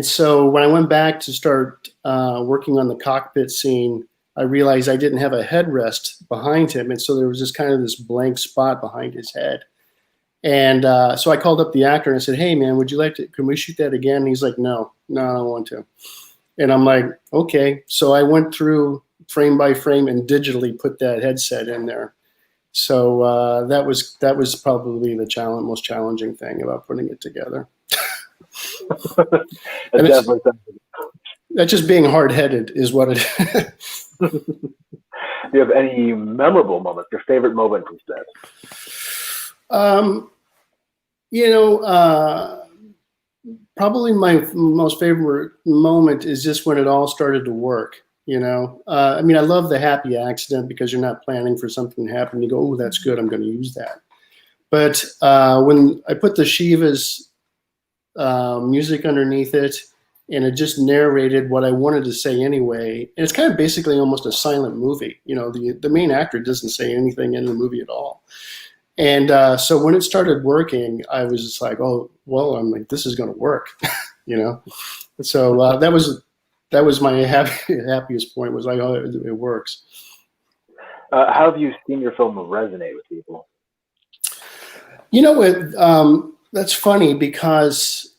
so when I went back to start working on the cockpit scene, I realized I didn't have a headrest behind him. And so there was just kind of this blank spot behind his head. And so I called up the actor and I said, hey, man, can we shoot that again? And he's like, no, I don't want to. And I'm like, okay. So I went through frame by frame and digitally put that headset in there. So that was probably the most challenging thing about putting it together. That's just being hard-headed is what it is. Do you have any memorable moments, your favorite moment instead? Probably my most favorite moment is just when it all started to work. I love the happy accident because you're not planning for something to happen. You go, oh, that's good, I'm going to use that. But when I put the Shiva's music underneath it, and it just narrated what I wanted to say anyway. And it's kind of basically almost a silent movie. The main actor doesn't say anything in the movie at all. And so when it started working, I was just like, oh, well, I'm like, this is going to work, So that was my happiest point, was like, oh, it works. How have you seen your film resonate with people? That's funny because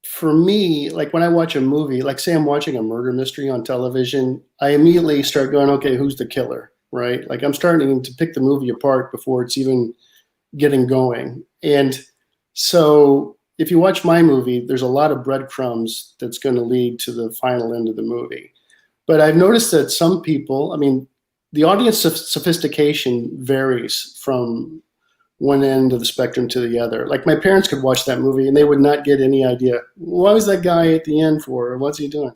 for me, like when I watch a movie, like say I'm watching a murder mystery on television, I immediately start going, okay, who's the killer, right? Like I'm starting to pick the movie apart before it's even getting going. And so if you watch my movie, there's a lot of breadcrumbs that's going to lead to the final end of the movie. But I've noticed that some people, the audience sophistication varies from one end of the spectrum to the other. Like my parents could watch that movie and they would not get any idea, what was that guy at the end for? Or what's he doing?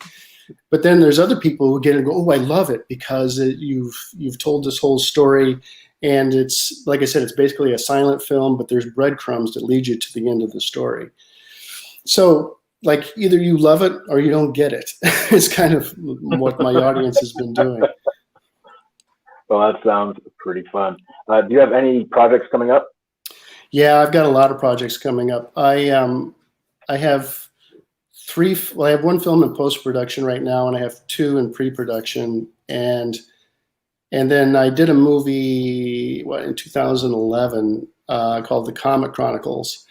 But then there's other people who get it and go, oh, I love it because you've told this whole story. And it's, like I said, it's basically a silent film, but there's breadcrumbs that lead you to the end of the story. So like either you love it or you don't get it. It's kind of what my audience has been doing. Well, that sounds pretty fun. Do you have any projects coming up? Yeah, I've got a lot of projects coming up. I have I have one film in post-production right now, and I have two in pre-production. And then I did a movie in 2011 called The Comet Chronicles.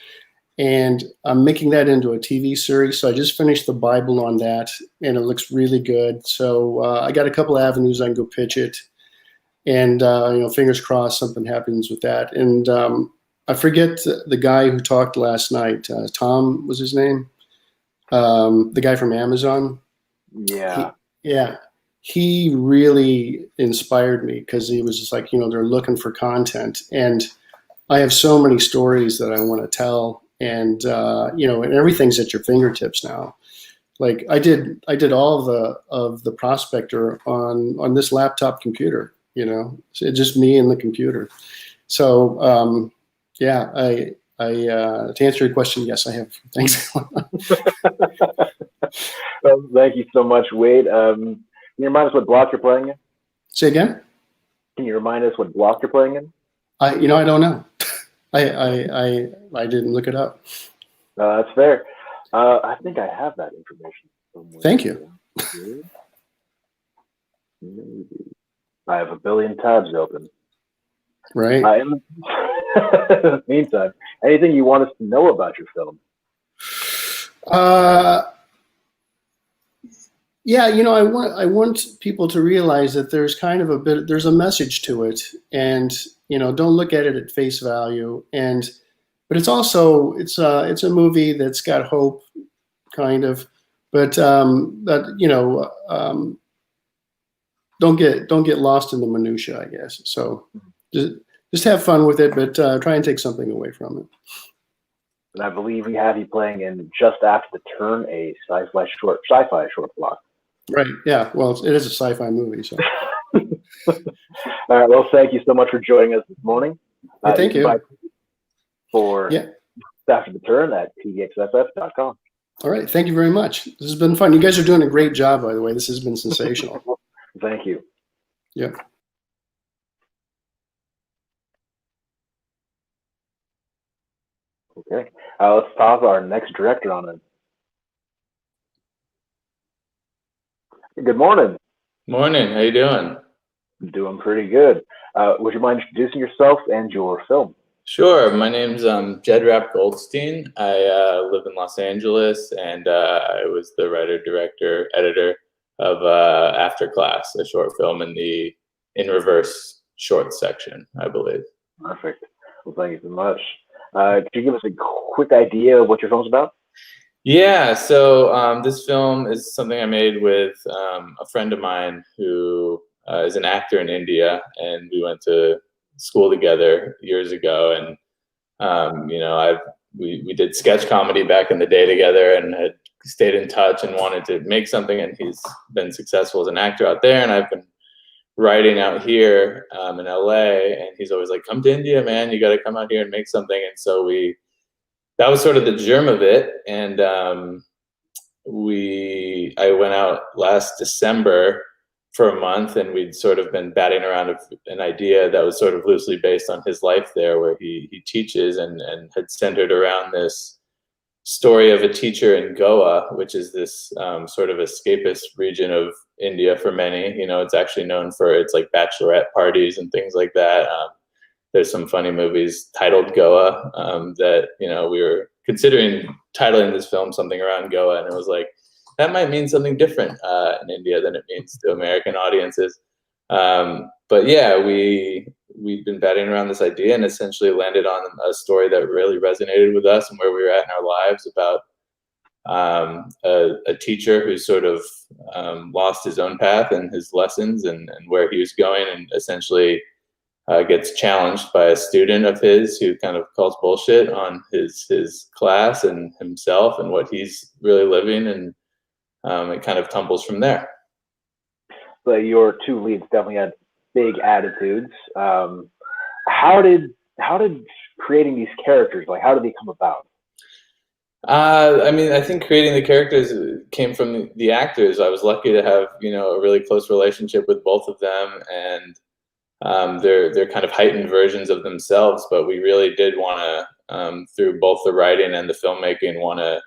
And I'm making that into a TV series. So I just finished the Bible on that, and it looks really good. So I got a couple of avenues I can go pitch it, and fingers crossed something happens with that. And I forget the guy who talked last night. Tom was his name. The guy from Amazon. Yeah. He really inspired me because he was just like, they're looking for content, and I have so many stories that I want to tell, and and everything's at your fingertips now. Like I did all of the Prospector on this laptop computer. It's just me and the computer. So to answer your question, yes, I have things going on. Well, thank you so much, Wade. Can you remind us what block you're playing in? Say again? Can you remind us what block you're playing in? I don't know. I didn't look it up. That's fair. I think I have that information somewhere. Thank you. I have a billion tabs open. Right. In the meantime, anything you want us to know about your film? I want people to realize that there's kind of there's a message to it, and don't look at it at face value. But it's also it's a movie that's got hope, kind of, but don't get lost in the minutia, I guess. So just have fun with it, but try and take something away from it. And I believe we have you playing in Just After the Turn, a sci-fi short block. Right. Yeah. Well, it is a sci-fi movie. So. All right. Well, thank you so much for joining us this morning. Thank you. For Just After the Turn at pdxff.com. All right. Thank you very much. This has been fun. You guys are doing a great job, by the way. This has been sensational. Thank you. Yeah. Okay. Let's toss our next director on it. Good morning. Morning. How you doing? Doing pretty good. Would you mind introducing yourself and your film? Sure. My name's Jed Rapp Goldstein. I live in Los Angeles, and I was the writer, director, editor of After Class, a short film in the In Reverse short section, I believe. Perfect. Well, thank you so much. Could you give us a quick idea of what your film's about? Yeah, so this film is something I made with a friend of mine who is an actor in India, and we went to school together years ago. And we did sketch comedy back in the day together, and had stayed in touch and wanted to make something. And he's been successful as an actor out there, and I've been writing out here in LA. And he's always like, "Come to India, man! You got to come out here and make something." And so that was sort of the germ of it. And I went out last December for a month, and we'd sort of been batting around an idea that was sort of loosely based on his life there, where he teaches, and had centered around this story of a teacher in Goa, which is this sort of escapist region of India for many. It's actually known for its like bachelorette parties and things like that. There's some funny movies titled Goa that, we were considering titling this film something around Goa, and it was like, that might mean something different in India than it means to American audiences. But yeah, we've been batting around this idea, and essentially landed on a story that really resonated with us and where we were at in our lives, about a teacher who sort of lost his own path and his lessons and where he was going, and essentially gets challenged by a student of his who kind of calls bullshit on his class and himself and what he's really living, and it kind of tumbles from there. But your two leads definitely had big attitudes. How did creating these characters, how did they come about? I think creating the characters came from the actors. I was lucky to have a really close relationship with both of them, and they're kind of heightened versions of themselves. But we really did want to, through both the writing and the filmmaking, want to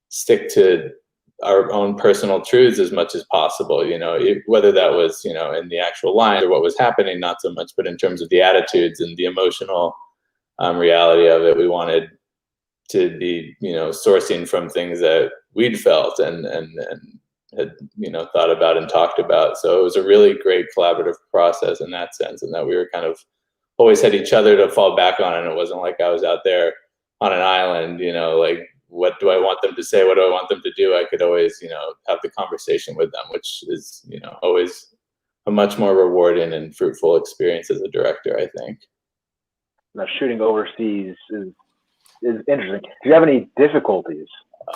stick to our own personal truths as much as possible, whether that was, in the actual line or what was happening, not so much, but in terms of the attitudes and the emotional reality of it, we wanted to be, you know, sourcing from things that we'd felt and had, you know, thought about and talked about. So it was a really great collaborative process in that sense, and that we were kind of always had each other to fall back on, and it wasn't like I was out there on an island, you know, like, what do I want them to say? What do I want them to do? I could always, you know, have the conversation with them, which is, you know, always a much more rewarding and fruitful experience as a director, I think. Now, shooting overseas is interesting. Do you have any difficulties?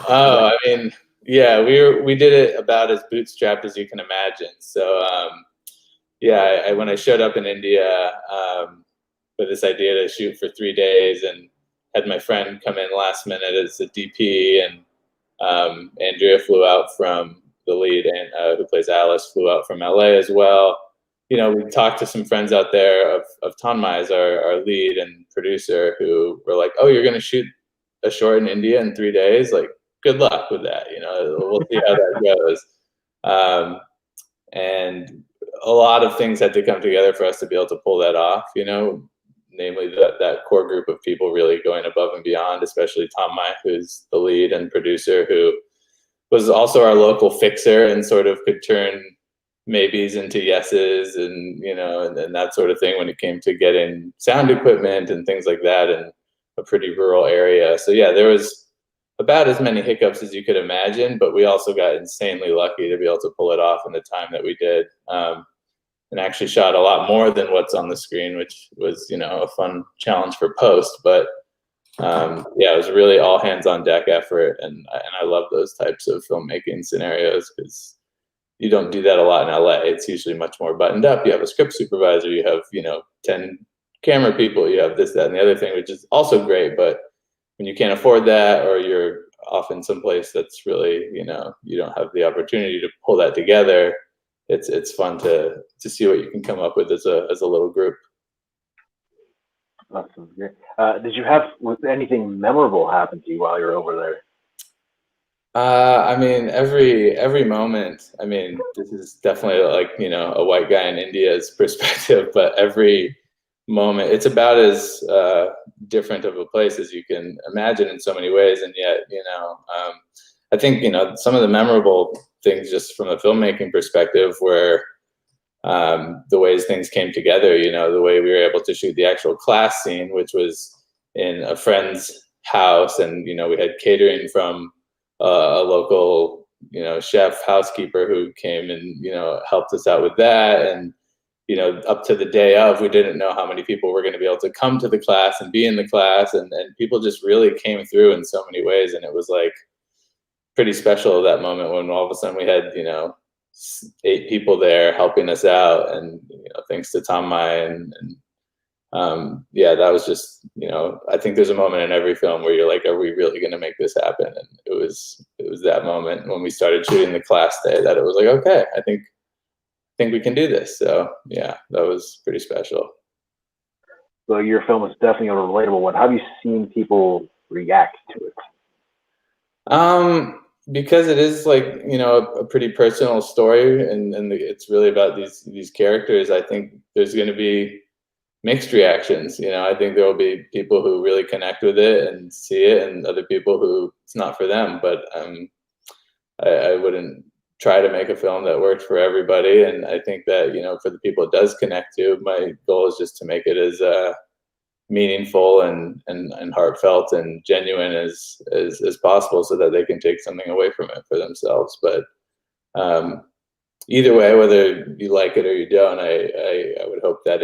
Oh, I mean, yeah, we did it about as bootstrapped as you can imagine. So, yeah, when I showed up in India with this idea to shoot for 3 days, and had my friend come in last minute as a DP, and Andrea flew out from the lead, and who plays Alice flew out from LA as well. You know, we talked to some friends out there of Tanmay as our lead and producer, who were like, "Oh, you're going to shoot a short in India in 3 days? Like, good luck with that. You know, we'll see how that goes." And a lot of things had to come together for us to be able to pull that off. You know, namely that core group of people really going above and beyond, especially Tanmay, who's the lead and producer, who was also our local fixer and sort of could turn maybes into yeses, and, you know, and that sort of thing when it came to getting sound equipment and things like that in a pretty rural area. So yeah, there was about as many hiccups as you could imagine, but we also got insanely lucky to be able to pull it off in the time that we did. And actually shot a lot more than what's on the screen, which was, you know, a fun challenge for post. But yeah, it was really all hands on deck effort, and I love those types of filmmaking scenarios, because you don't do that a lot in LA. It's usually much more buttoned up. You have a script supervisor, you have, you know, 10 camera people, you have this, that, and the other thing, which is also great. But when you can't afford that, or you're often someplace that's really, you know, you don't have the opportunity to pull that together, it's fun to see what you can come up with as a little group. Awesome. Great. Did you have anything memorable happen to you while you're over there? I mean, every moment. I mean, this is definitely like, you know, a white guy in India's perspective, but every moment, it's about as different of a place as you can imagine in so many ways. And yet, you know, I think, you know, some of the memorable things just from a filmmaking perspective were the ways things came together, you know, the way we were able to shoot the actual class scene, which was in a friend's house. And, you know, we had catering from a local, you know, chef, housekeeper, who came and, you know, helped us out with that. And, you know, up to the day of, we didn't know how many people were going to be able to come to the class and be in the class. And people just really came through in so many ways. And it was like pretty special that moment when all of a sudden we had, you know, 8 people there helping us out. And, you know, thanks to Tanmay and yeah, that was just, you know, I think there's a moment in every film where you're like, are we really going to make this happen? And it was that moment when we started shooting the class day that it was like, okay, I think we can do this. So yeah, that was pretty special. So your film is definitely a relatable one. How have you seen people react to it? Because it is, like, you know, a pretty personal story, and it's really about these characters. I think there's going to be mixed reactions. You know, I think there will be people who really connect with it and see it, and other people who it's not for them. But I wouldn't try to make a film that worked for everybody. And I think that, you know, for the people it does connect to, my goal is just to make it as meaningful and heartfelt and genuine as possible, so that they can take something away from it for themselves. But either way, whether you like it or you don't, I would hope that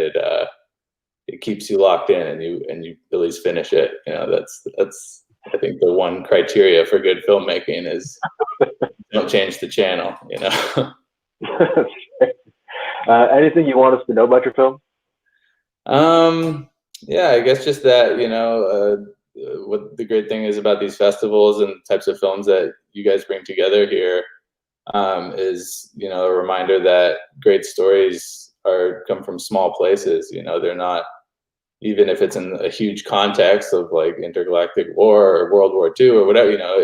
it keeps you locked in, and you at least finish it. You know, that's I think the one criteria for good filmmaking is don't change the channel, you know. Anything you want us to know about your film? Yeah, I guess just that, you know, what the great thing is about these festivals and types of films that you guys bring together here is, you know, a reminder that great stories come from small places. You know, they're not, even if it's in a huge context of like intergalactic war or World War II or whatever, you know,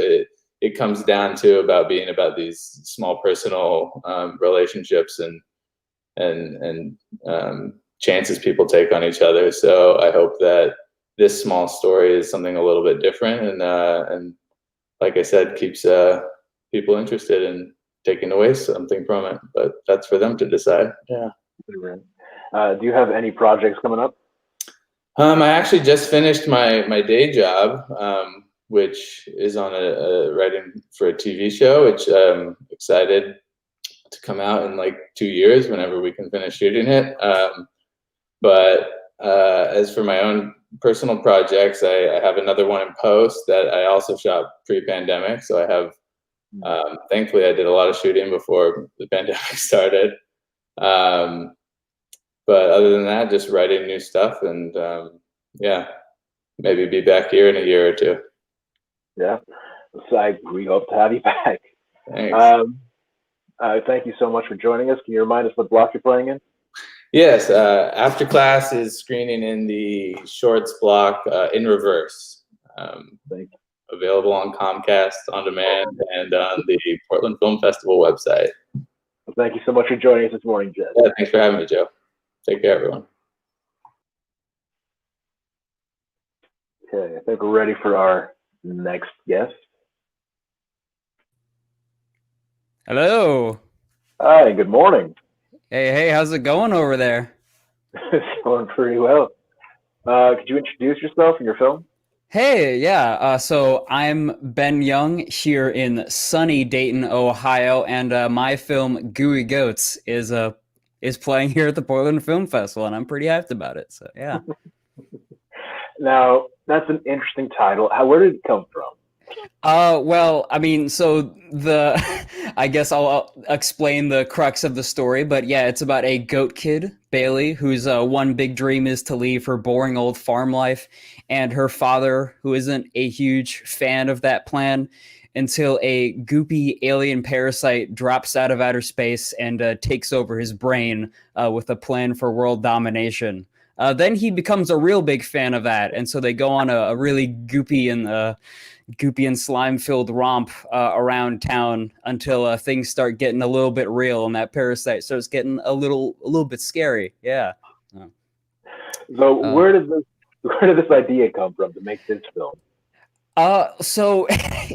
it comes down to being about these small personal relationships and chances people take on each other. So I hope that, this small story is something a little bit different, and like I said, keeps people interested in taking away something from it. But that's for them to decide. Yeah. Do you have any projects coming up? I actually just finished my day job, which is on a writing for a TV show, which I'm excited to come out in like 2 years whenever we can finish shooting it. But as for my own personal projects, I have another one in post that I also shot pre-pandemic. So I have, thankfully I did a lot of shooting before the pandemic started. But other than that, just writing new stuff, and yeah, maybe be back here in a year or two. Yeah, so we hope to have you back. Thanks. Thank you so much for joining us. Can you remind us what block you're playing in? Yes, After Class is screening in the shorts block in reverse. Available on Comcast On Demand and on the Portland Film Festival website. Well, thank you so much for joining us this morning, Jed. Yeah, thanks for having me, Joe. Take care, everyone. Okay, I think we're ready for our next guest. Hello. Hi, good morning. Hey, how's it going over there? It's going pretty well. Could you introduce yourself and your film? Hey, yeah. So I'm Ben Young here in sunny Dayton, Ohio, and my film Gooey Goats is playing here at the Portland Film Festival, and I'm pretty hyped about it. So yeah. Now that's an interesting title. Where did it come from? Well, I mean, so I guess I'll explain the crux of the story, but yeah, it's about a goat kid, Bailey, whose one big dream is to leave her boring old farm life, and her father, who isn't a huge fan of that plan, until a goopy alien parasite drops out of outer space and takes over his brain with a plan for world domination. Then he becomes a real big fan of that, and so they go on a really goopy and slime-filled romp around town until things start getting a little bit real, and that parasite starts getting a little bit scary. Yeah. So where did this idea come from to make this film? So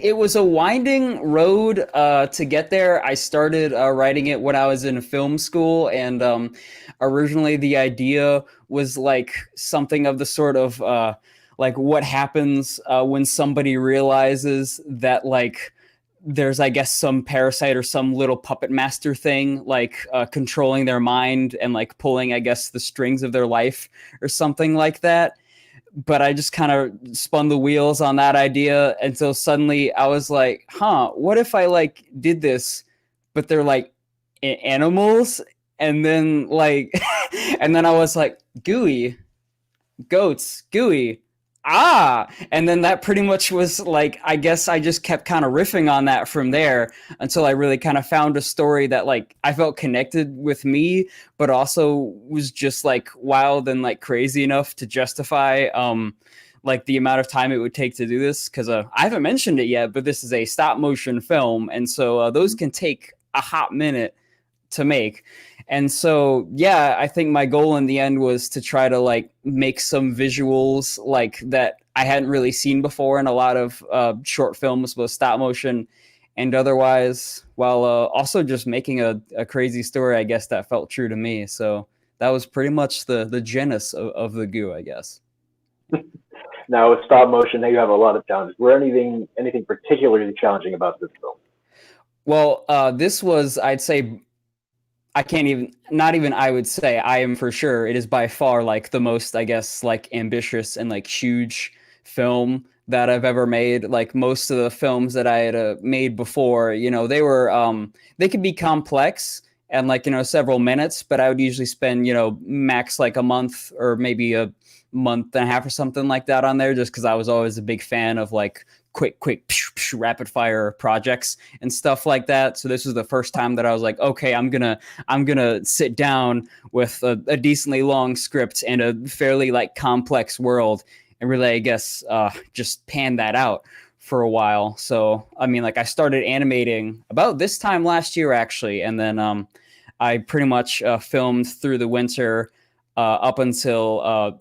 it was a winding road to get there. I started writing it when I was in film school, and originally the idea was like something of the sort of like what happens when somebody realizes that like there's, I guess, some parasite or some little puppet master thing like controlling their mind and like pulling, I guess, the strings of their life or something like that. But I just kind of spun the wheels on that idea until suddenly I was like, what if I like did this, but they're like animals? And then like, and then I was like, gooey, goats, gooey. And then that pretty much was like, I guess I just kept kind of riffing on that from there until I really kind of found a story that like I felt connected with me, but also was just like wild and like crazy enough to justify like the amount of time it would take to do this. Cause I haven't mentioned it yet, but this is a stop motion film. And so those can take a hot minute to make. And so, yeah, I think my goal in the end was to try to like make some visuals like that I hadn't really seen before in a lot of short films, both stop motion and otherwise, while also just making a crazy story, I guess, that felt true to me. So that was pretty much the genesis of the Goo, I guess. Now with stop motion, now you have a lot of challenges. Were anything particularly challenging about this film? Well, this was, I'd say, I would say, I am for sure, it is by far like the most, I guess, like ambitious and like huge film that I've ever made. Like most of the films that I had made before, you know, they were, they could be complex and like, you know, several minutes, but I would usually spend, you know, max like a month or maybe a month and a half or something like that on there, just because I was always a big fan of like quick rapid fire projects and stuff like that. So this was the first time that I was like, okay, I'm gonna sit down with a decently long script and a fairly like complex world and really, I guess, just pan that out for a while. So I mean, like I started animating about this time last year actually, and then I pretty much filmed through the winter up until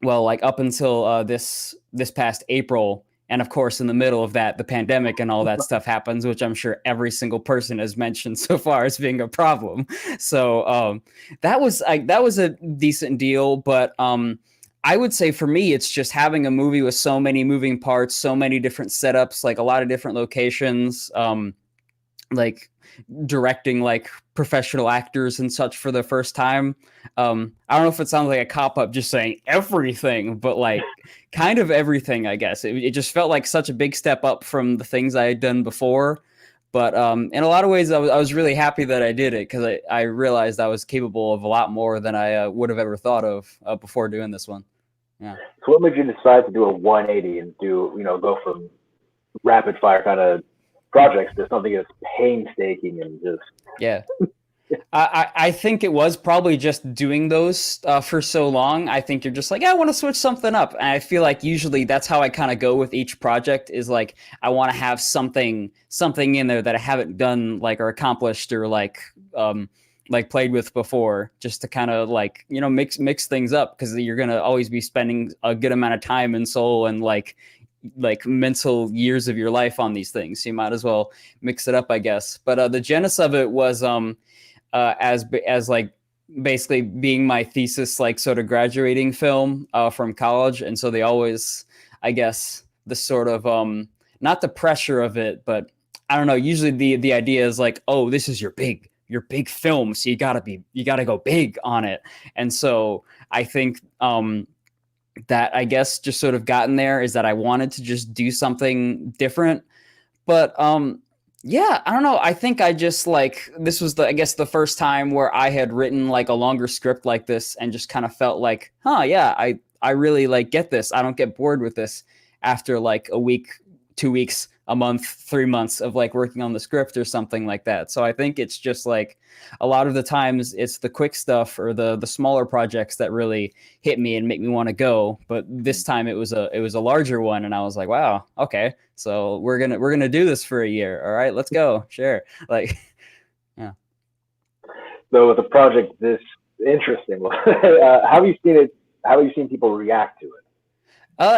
well, like up until this past April. And of course, in the middle of that, the pandemic and all that stuff happens, which I'm sure every single person has mentioned so far as being a problem. So that was a decent deal. But I would say for me, it's just having a movie with so many moving parts, so many different setups, like a lot of different locations, like directing like professional actors and such for the first time. I don't know if it sounds like a cop-up just saying everything, but like kind of everything, I guess. It just felt like such a big step up from the things I had done before. But in a lot of ways, I was really happy that I did it, because I realized I was capable of a lot more than I would have ever thought of before doing this one. Yeah. So what made you decide to do a 180 and go from rapid fire kind of projects to something that's painstaking and just... Yeah. I think it was probably just doing those for so long. I think you're just like, I want to switch something up. And I feel like usually that's how I kind of go with each project, is like, I want to have something in there that I haven't done, like, or accomplished, or like played with before, just to kind of like, mix things up, because you're going to always be spending a good amount of time and soul and like mental years of your life on these things. So you might as well mix it up, I guess. But the genesis of it was as like basically being my thesis, like sort of graduating film from college. And so they always, I guess, the sort of not the pressure of it, but I don't know, usually the idea is like, oh, this is your big film, so you gotta go big on it. And so I think that, I guess, just sort of gotten there, is that I wanted to just do something different. But yeah, I don't know. I think I just like, this was the first time where I had written like a longer script like this, and just kind of felt like, yeah, I really like get this. I don't get bored with this after like a week, 2 weeks, a month, 3 months of like working on the script or something like that. So I think it's just like, a lot of the times it's the quick stuff or the smaller projects that really hit me and make me want to go. But this time it was a larger one, and I was like, wow, okay, so we're gonna do this for a year. All right, let's go. Sure. Like, yeah. So with a project this interesting, how have you seen it? How have you seen people react to it?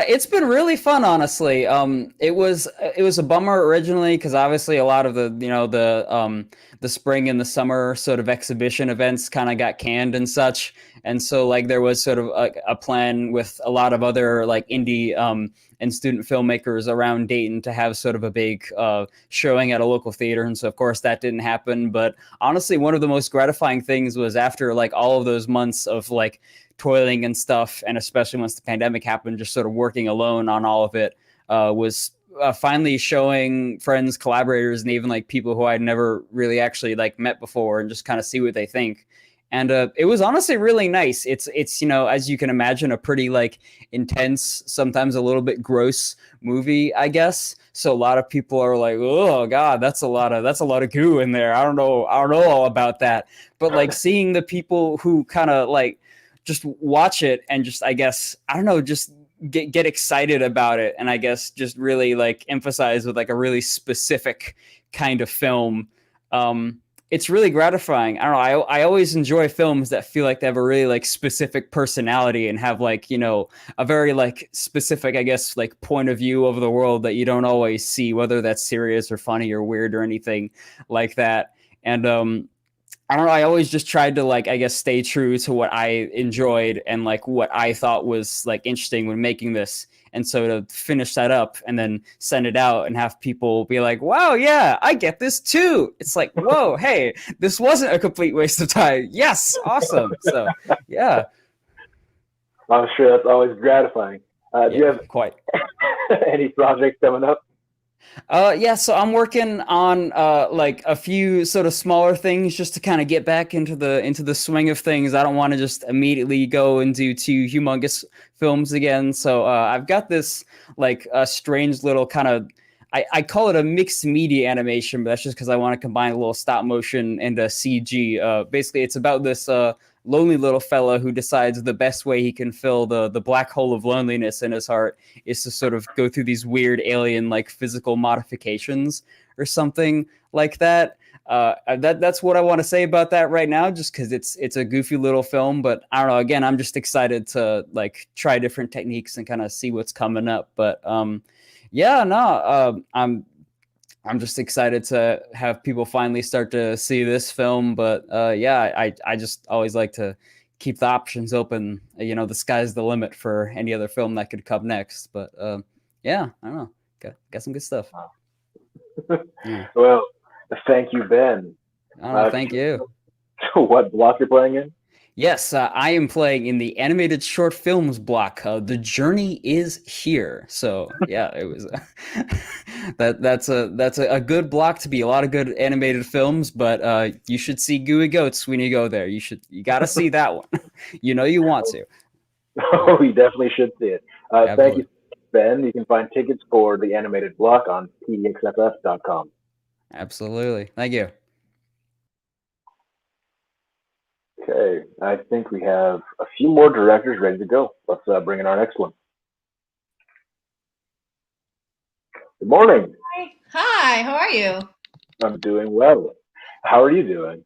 It's been really fun, honestly. It was a bummer originally, because obviously a lot of the spring and the summer sort of exhibition events kind of got canned and such, and so like there was sort of a plan with a lot of other like indie and student filmmakers around Dayton to have sort of a big showing at a local theater, and so of course that didn't happen. But honestly, one of the most gratifying things was, after like all of those months of like toiling and stuff, and especially once the pandemic happened, just sort of working alone on all of it, was finally showing friends, collaborators, and even like people who I'd never really actually like met before, and just kind of see what they think. And it was honestly really nice. It's as you can imagine, a pretty like intense, sometimes a little bit gross movie, I guess. So a lot of people are like, oh God, that's a lot of goo in there. I don't know all about that. But like seeing the people who kind of like just watch it and just, I guess, I don't know, just get excited about it, and I guess just really like emphasize with like a really specific kind of film. It's really gratifying. I don't know. I always enjoy films that feel like they have a really like specific personality and have like, a very like specific, I guess, like point of view of the world that you don't always see, whether that's serious or funny or weird or anything like that. And I don't know, I always just tried to like, I guess, stay true to what I enjoyed and like what I thought was like interesting when making this. And so to finish that up and then send it out and have people be like, wow, yeah, I get this too. It's like, whoa, hey, this wasn't a complete waste of time. Yes, awesome. So, yeah. I'm sure that's always gratifying. Do you have quite any projects coming up? Yeah, so I'm working on like a few sort of smaller things just to kind of get back into the swing of things. I don't want to just immediately go and do 2 humongous films again. So I've got this like a strange little kind of, I call it a mixed media animation, but that's just because I want to combine a little stop motion and a CG. Basically, it's about this lonely little fella who decides the best way he can fill the black hole of loneliness in his heart is to sort of go through these weird alien like physical modifications or something like that. that's what I want to say about that right now, just because it's a goofy little film. But I don't know. Again, I'm just excited to like try different techniques and kind of see what's coming up. But yeah, no, I'm just excited to have people finally start to see this film. But yeah, I just always like to keep the options open. You know, the sky's the limit for any other film that could come next. But yeah, I don't know. Got some good stuff. Yeah. Well, thank you, Ben. Thank you. What block you're playing in? Yes, I am playing in the animated short films block. The Journey is Here. So yeah, it was that's a good block to be. A lot of good animated films, but you should see Gooey Goats when you go there. You got to see that one. You know you want to. Oh, you definitely should see it. Thank you, Ben. You can find tickets for the animated block on pdxff.com. Absolutely. Thank you. Okay, I think we have a few more directors ready to go. Let's bring in our next one. Good morning. Hi, how are you? I'm doing well. How are you doing?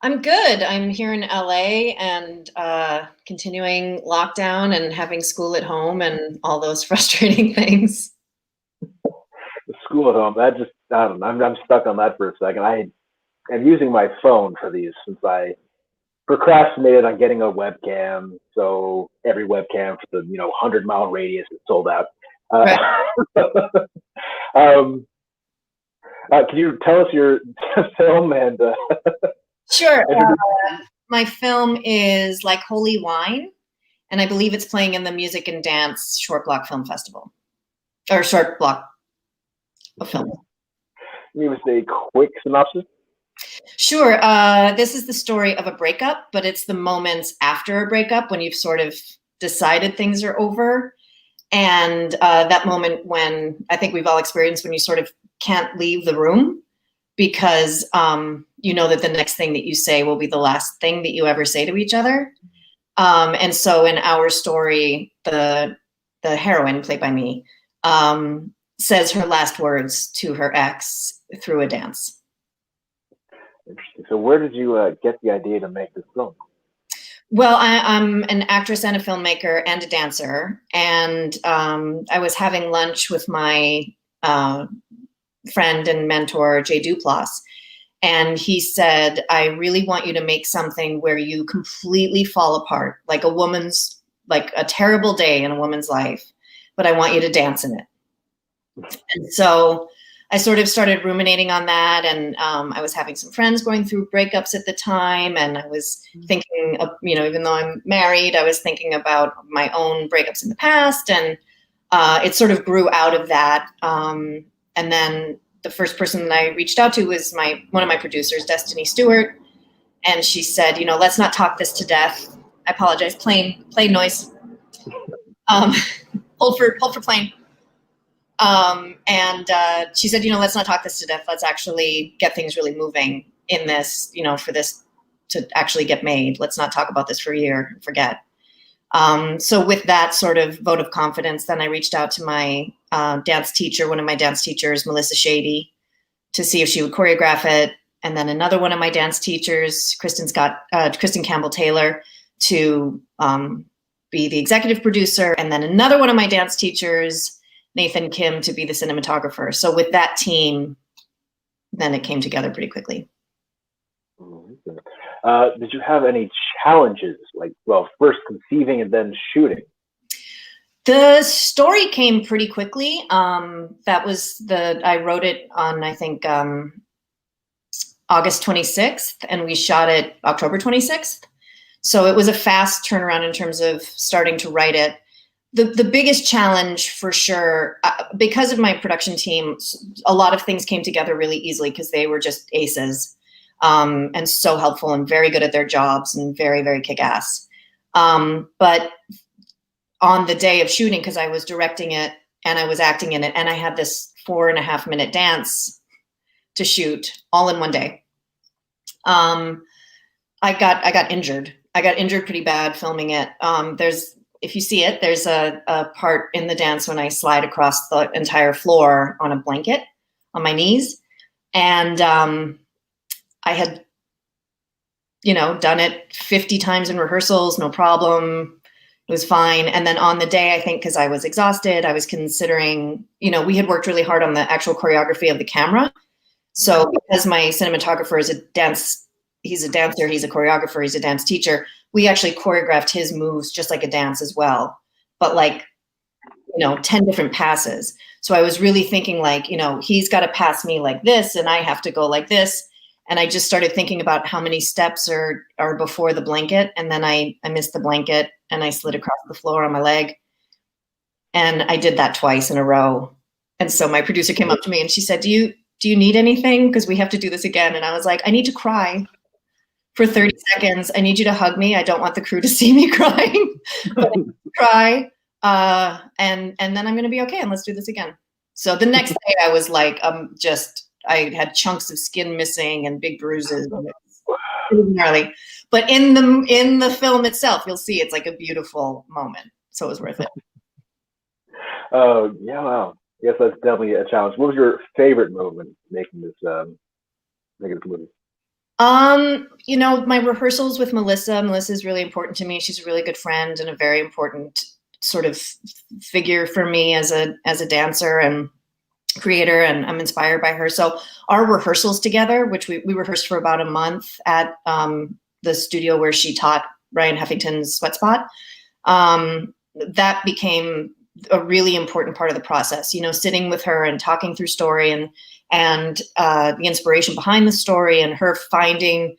I'm good. I'm here in LA and continuing lockdown and having school at home and all those frustrating things. The school at home, that just, I don't know, I'm stuck on that for a second. I am using my phone for these since I procrastinated on getting a webcam, so every webcam for the 100-mile radius is sold out. Can you tell us your film and? Sure. My film is Like Holy Wine, and I believe it's playing in the Music and Dance Short Block Film Festival, or Short Block of Film. Can you give us a quick synopsis? Sure. This is the story of a breakup, but it's the moments after a breakup when you've sort of decided things are over. And that moment when I think we've all experienced when you sort of can't leave the room because you know that the next thing that you say will be the last thing that you ever say to each other. And so in our story, the heroine, played by me, says her last words to her ex through a dance. Interesting. So where did you get the idea to make this film? Well, I'm an actress and a filmmaker and a dancer. And I was having lunch with my friend and mentor, Jay Duplass. And he said, I really want you to make something where you completely fall apart, like a terrible day in a woman's life, but I want you to dance in it. And so I sort of started ruminating on that, and I was having some friends going through breakups at the time, and I was thinking of, even though I'm married, I was thinking about my own breakups in the past, and it sort of grew out of that. And then the first person that I reached out to was one of my producers, Destiny Stewart, and she said, let's not talk this to death. I apologize, plane noise. Hold for plane. And she said, let's not talk this to death. Let's actually get things really moving in this, for this to actually get made. Let's not talk about this for a year and forget. So with that sort of vote of confidence, then I reached out to my dance teacher, one of my dance teachers, Melissa Shady, to see if she would choreograph it. And then another one of my dance teachers, Kristen Campbell Taylor, to be the executive producer. And then another one of my dance teachers, Nathan Kim, to be the cinematographer. So with that team, then it came together pretty quickly. Did you have any challenges, first conceiving and then shooting? The story came pretty quickly. I wrote it on, I think, August 26th, and we shot it October 26th. So it was a fast turnaround in terms of starting to write it. The biggest challenge for sure, because of my production team, a lot of things came together really easily because they were just aces and so helpful and very good at their jobs and very, very kick-ass. But on the day of shooting, because I was directing it and I was acting in it, and I had this 4.5-minute dance to shoot all in one day, I got injured. I got injured pretty bad filming it. If you see it, there's a part in the dance when I slide across the entire floor on a blanket on my knees. And I had, done it 50 times in rehearsals, no problem. It was fine. And then on the day, I think because I was exhausted, I was considering, we had worked really hard on the actual choreography of the camera. So because my cinematographer is he's a dancer, he's a choreographer, he's a dance teacher, we actually choreographed his moves just like a dance as well. But 10 different passes. So I was really thinking he's got to pass me like this and I have to go like this. And I just started thinking about how many steps are before the blanket. And then I missed the blanket and I slid across the floor on my leg. And I did that twice in a row. And so my producer came up to me and she said, do you need anything? Because we have to do this again. And I was like, I need to cry for 30 seconds. I need you to hug me. I don't want the crew to see me crying. But I need to cry. And then I'm going to be okay. And let's do this again. So the next day I was like, I had chunks of skin missing and big bruises. It was gnarly. But in the film itself, you'll see it's like a beautiful moment. So it was worth it. Oh, yeah, wow. Yes, that's definitely a challenge. What was your favorite moment making this movie? My rehearsals with Melissa. Melissa is really important to me. She's a really good friend and a very important sort of figure for me as a dancer and creator, and I'm inspired by her. So our rehearsals together, which we rehearsed for about a month at the studio where she taught Ryan Heffington's Sweat Spot, that became a really important part of the process, sitting with her and talking through story and the inspiration behind the story, and her finding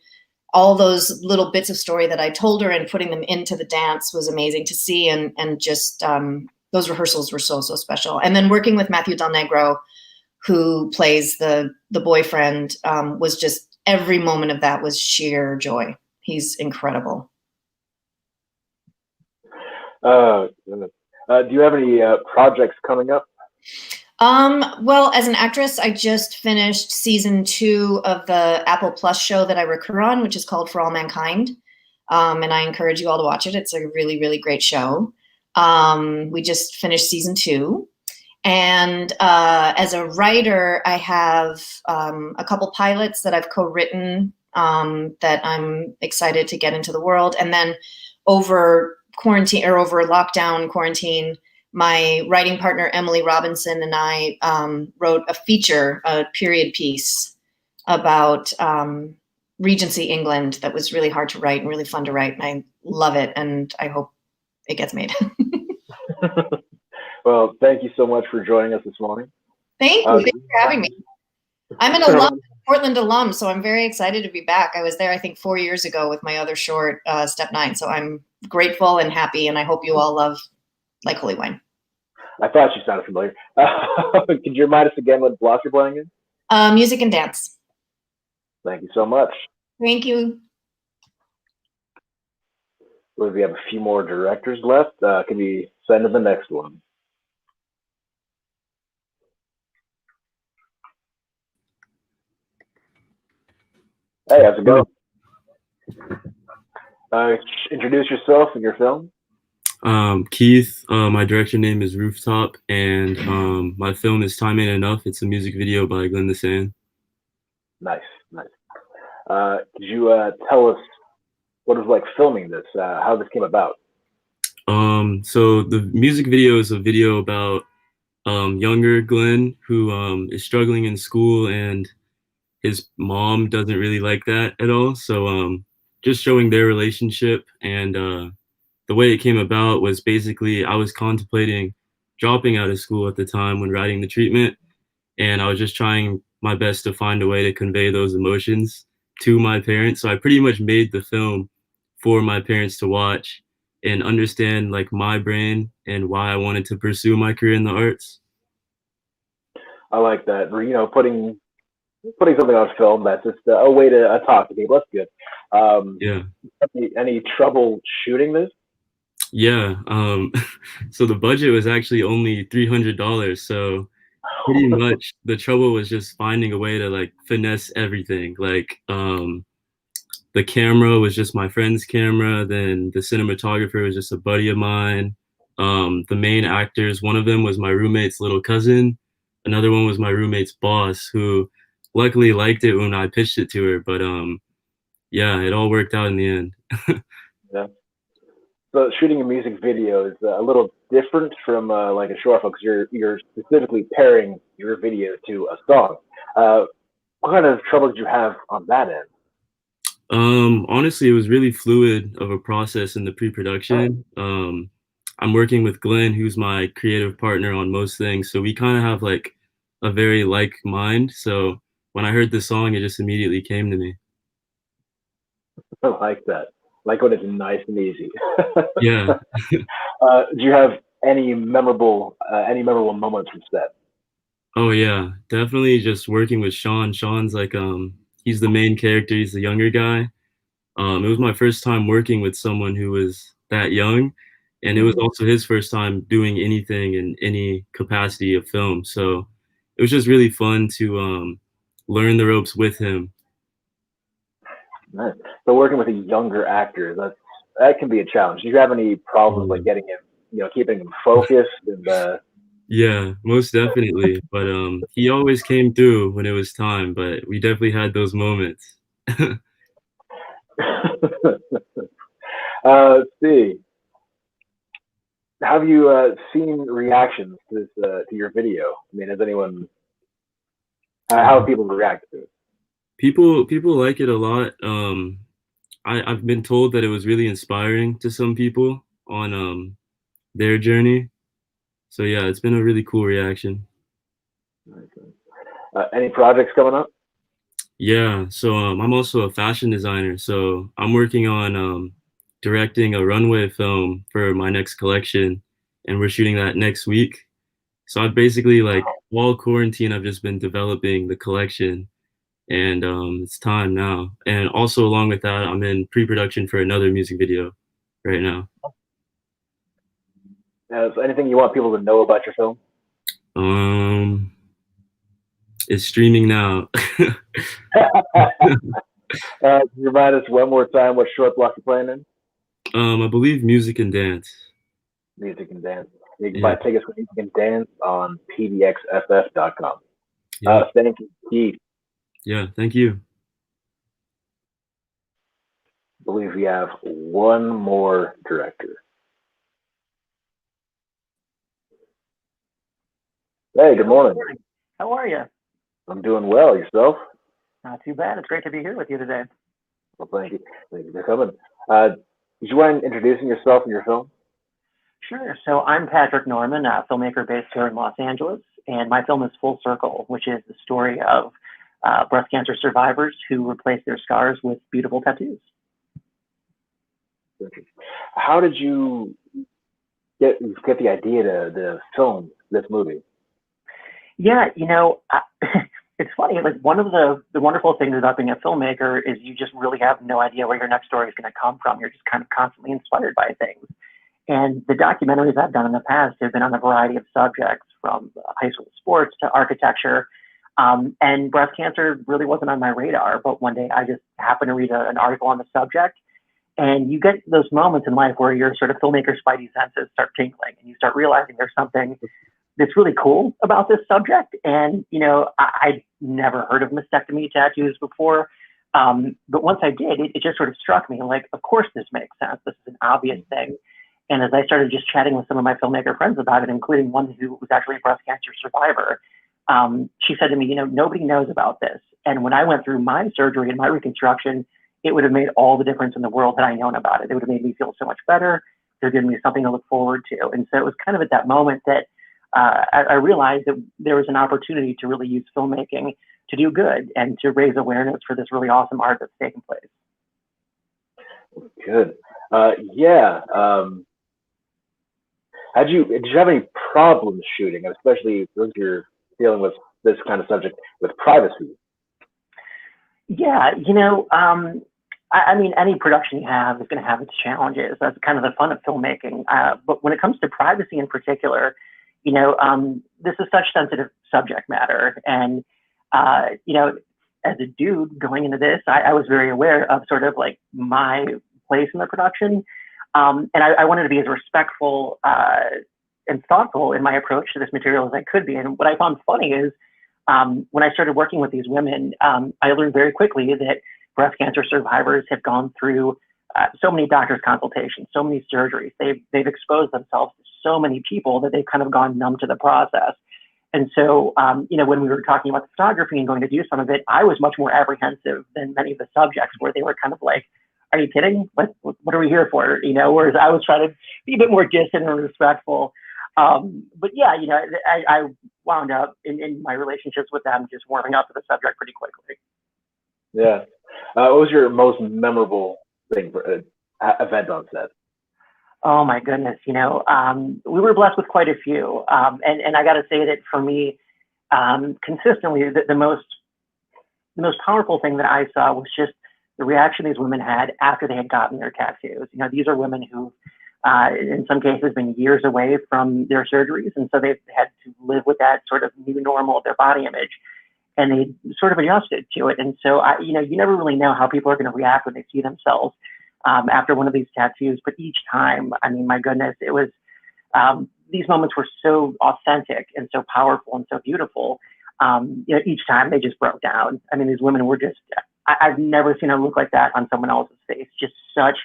all those little bits of story that I told her and putting them into the dance was amazing to see. And just those rehearsals were so, so special. And then working with Matthew Del Negro, who plays the boyfriend, was just, every moment of that was sheer joy. He's incredible. Do you have any projects coming up? Well, as an actress, I just finished season 2 of the Apple Plus show that I recur on, which is called For All Mankind. And I encourage you all to watch it. It's a really, really great show. We just finished season 2. And as a writer, I have a couple pilots that I've co-written that I'm excited to get into the world. And then over lockdown quarantine, my writing partner, Emily Robinson, and I wrote a period piece about Regency England that was really hard to write and really fun to write. And I love it. And I hope it gets made. Well, thank you so much for joining us this morning. Thank you. Thank you for having me. I'm an Portland alum, so I'm very excited to be back. I was there, I think, 4 years ago with my other short, Step 9. So I'm grateful and happy, and I hope you all love Like Holy Wine. I thought you sounded familiar. Could you remind us again what block you're playing in? Music and dance. Thank you so much. Thank you. Well, we have a few more directors left. Can we send to the next one? Hey, how's it going? Introduce yourself and your film. Keith, my director name is Rooftop, and my film is Time Ain't Enough. It's a music video by Glenn the Sand. Nice. Could you tell us what it was like filming this, how this came about? So the music video is a video about younger Glenn who is struggling in school, and his mom doesn't really like that at all. So just showing their relationship, and the way it came about was basically I was contemplating dropping out of school at the time when writing The Treatment, and I was just trying my best to find a way to convey those emotions to my parents. So I pretty much made the film for my parents to watch and understand like my brain and why I wanted to pursue my career in the arts. I like that. Putting something on film, that's just a way to talk to people. That's good. Yeah. Any trouble shooting this? Yeah. So the budget was actually only $300. So pretty much the trouble was just finding a way to like finesse everything. Like the camera was just my friend's camera. Then the cinematographer was just a buddy of mine. The main actors, one of them was my roommate's little cousin. Another one was my roommate's boss, who luckily liked it when I pitched it to her. But yeah, it all worked out in the end. Yeah. So shooting a music video is a little different from like a short film because you're specifically pairing your video to a song. What kind of trouble did you have on that end? Honestly, it was really fluid of a process in the pre-production. I'm working with Glenn, who's my creative partner on most things, so we kind of have like a very like mind. So when I heard the song, it just immediately came to me. I like that. Like when it's nice and easy. Yeah. Do you have any memorable moments from set? Oh yeah, definitely just working with Sean. Sean's like he's the main character, he's the younger guy. It was my first time working with someone who was that young, and it was also his first time doing anything in any capacity of film. So it was just really fun to learn the ropes with him. Nice. So working with a younger actor, that can be a challenge. Do you have any problems like getting him, keeping him focused and Yeah, most definitely. But he always came through when it was time, but we definitely had those moments. Let's see. Have you seen reactions to this to your video? I mean, has anyone? How have people reacted to it? People like it a lot. I've been told that it was really inspiring to some people on their journey. So yeah, it's been a really cool reaction. Any projects coming up? Yeah, so I'm also a fashion designer, so I'm working on directing a runway film for my next collection, and we're shooting that next week. So I've basically like all quarantine, I've just been developing the collection, and it's time now. And also along with that, I'm in pre-production for another music video right now. So anything you want people to know about your film? It's streaming now. Remind us one more time what short block you're playing in? I believe Music and Dance. Music and Dance. You can buy tickets for Music and Dance on pdxff.com. Yeah. Thank you, Keith. Yeah, thank you. I believe we have one more director. Hey, good morning. How are you? I'm doing well. Yourself? Not too bad. It's great to be here with you today. Well, thank you. Thank you for coming. Did you mind introducing yourself and your film? Sure. So I'm Patrick Norman, a filmmaker based here in Los Angeles, and my film is Full Circle, which is the story of breast cancer survivors who replace their scars with beautiful tattoos. How did you get the idea to film this movie? Yeah, it's funny. Like one of the wonderful things about being a filmmaker is you just really have no idea where your next story is going to come from. You're just kind of constantly inspired by things. And the documentaries I've done in the past have been on a variety of subjects, from high school sports to architecture. And breast cancer really wasn't on my radar. But one day I just happened to read an article on the subject. And you get those moments in life where your sort of filmmaker spidey senses start tingling and you start realizing there's something that's really cool about this subject. And, I'd never heard of mastectomy tattoos before. But once I did, it just sort of struck me like, of course this makes sense. This is an obvious thing. And as I started just chatting with some of my filmmaker friends about it, including one who was actually a breast cancer survivor, she said to me, nobody knows about this. And when I went through my surgery and my reconstruction, it would have made all the difference in the world that I known about it. It would have made me feel so much better. They're giving me something to look forward to. And so it was kind of at that moment that I realized that there was an opportunity to really use filmmaking to do good and to raise awareness for this really awesome art that's taking place. Good. Yeah. Did you have any problems shooting, especially if you're dealing with this kind of subject with privacy? Yeah, I mean, any production you have is going to have its challenges. That's kind of the fun of filmmaking. But when it comes to privacy in particular, this is such sensitive subject matter. And, as a dude going into this, I was very aware of sort of like my place in the production. And I wanted to be as respectful and thoughtful in my approach to this material as I could be. And what I found funny is when I started working with these women, I learned very quickly that breast cancer survivors have gone through so many doctor's consultations, so many surgeries. They've exposed themselves to so many people that they've kind of gone numb to the process. And so, when we were talking about the photography and going to do some of it, I was much more apprehensive than many of the subjects, where they were kind of like, "Are you kidding? What are we here for?" Whereas I was trying to be a bit more distant and respectful. But yeah, I wound up in my relationships with them just warming up to the subject pretty quickly. Yeah. What was your most memorable thing for event on set? Oh my goodness, we were blessed with quite a few, and I got to say that for me, consistently, the most powerful thing that I saw was just the reaction these women had after they had gotten their tattoos. These are women who, in some cases, been years away from their surgeries, and so they've had to live with that sort of new normal of their body image, and they sort of adjusted to it. And so, you never really know how people are going to react when they see themselves after one of these tattoos. But each time, I mean, my goodness, it was, these moments were so authentic and so powerful and so beautiful. Each time they just broke down. I mean, these women were just, I've never seen a look like that on someone else's face. Just such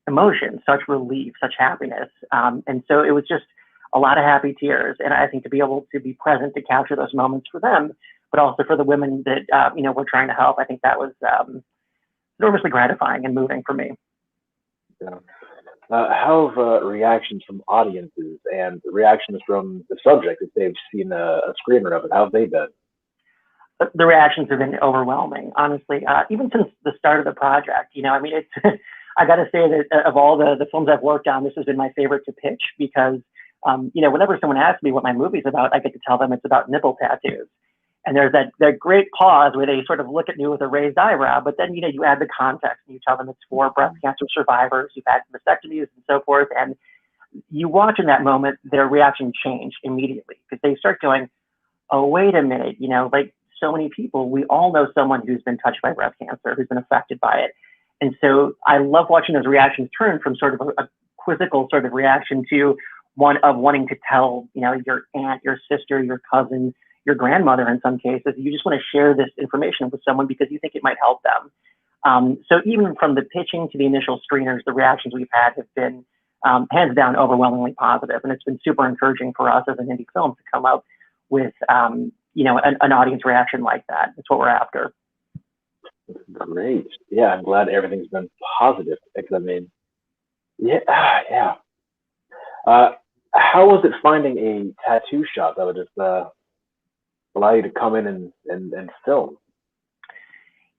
emotion, such relief, such happiness. And so it was just a lot of happy tears. And I think to be able to be present to capture those moments for them, but also for the women that, we're trying to help, I think that was enormously gratifying and moving for me. Yeah. How have reactions from audiences and reactions from the subject, if they've seen a screener of it, how have they been? The reactions have been overwhelming, honestly. Even since the start of the project, it's, I got to say that of all the films I've worked on, this has been my favorite to pitch because, whenever someone asks me what my movie's about, I get to tell them it's about nipple tattoos. And there's that great pause where they sort of look at me with a raised eyebrow, but then, you add the context and you tell them it's for breast cancer survivors who've had mastectomies and so forth. And you watch in that moment, their reaction change immediately because they start going, oh, wait a minute, like so many people, we all know someone who's been touched by breast cancer, who's been affected by it. And so I love watching those reactions turn from sort of a quizzical sort of reaction to one of wanting to tell, your aunt, your sister, your cousin, your grandmother in some cases. You just want to share this information with someone because you think it might help them. So even from the pitching to the initial screeners, the reactions we've had have been hands down overwhelmingly positive. And it's been super encouraging for us as an indie film to come up with, an audience reaction like that. That's what we're after. Great. Yeah, I'm glad everything's been positive. Because, yeah. How was it finding a tattoo shop that would just allow you to come in and film?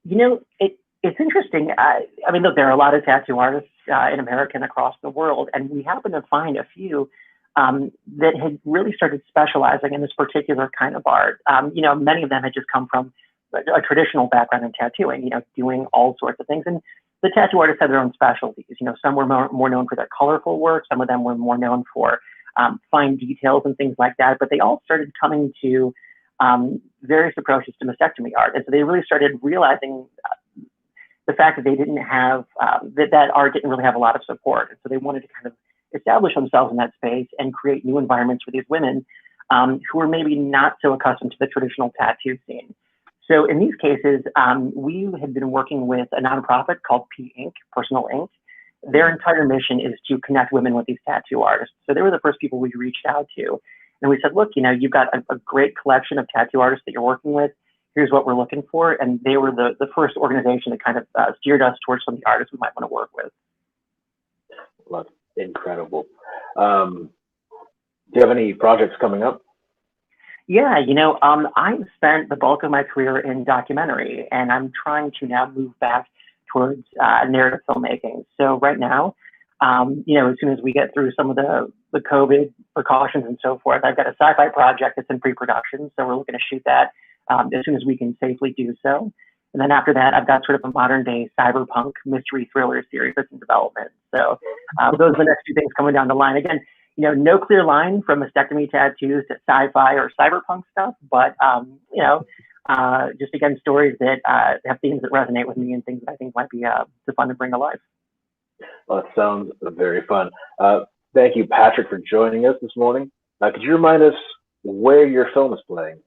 It's interesting. I mean, look, there are a lot of tattoo artists in America and across the world, and we happen to find a few that had really started specializing in this particular kind of art. Many of them had just come from a traditional background in tattooing, doing all sorts of things. And the tattoo artists had their own specialties. Some were more known for their colorful work. Some of them were more known for fine details and things like that. But they all started coming to various approaches to mastectomy art. And so they really started realizing the fact that they didn't have, that art didn't really have a lot of support. And so they wanted to kind of establish themselves in that space and create new environments for these women who were maybe not so accustomed to the traditional tattoo scene. So in these cases, we had been working with a nonprofit called P Inc., Personal Ink. Their entire mission is to connect women with these tattoo artists. So they were the first people we reached out to. And we said, look, you've got a great collection of tattoo artists that you're working with. Here's what we're looking for. And they were the first organization that kind of steered us towards some of the artists we might want to work with. Well, that's incredible. Do you have any projects coming up? Yeah, I've spent the bulk of my career in documentary, and I'm trying to now move back towards narrative filmmaking. So right now, as soon as we get through some of the COVID precautions and so forth, I've got a sci-fi project that's in pre-production. So we're looking to shoot that as soon as we can safely do so. And then after that, I've got sort of a modern day cyberpunk mystery thriller series that's in development. So those are the next few things coming down the line. Again, no clear line from mastectomy tattoos to sci-fi or cyberpunk stuff, but just again, stories that have themes that resonate with me and things that I think might be fun to bring to life. Well, it sounds very fun. Thank you, Patrick, for joining us this morning. Could you remind us where your film is playing?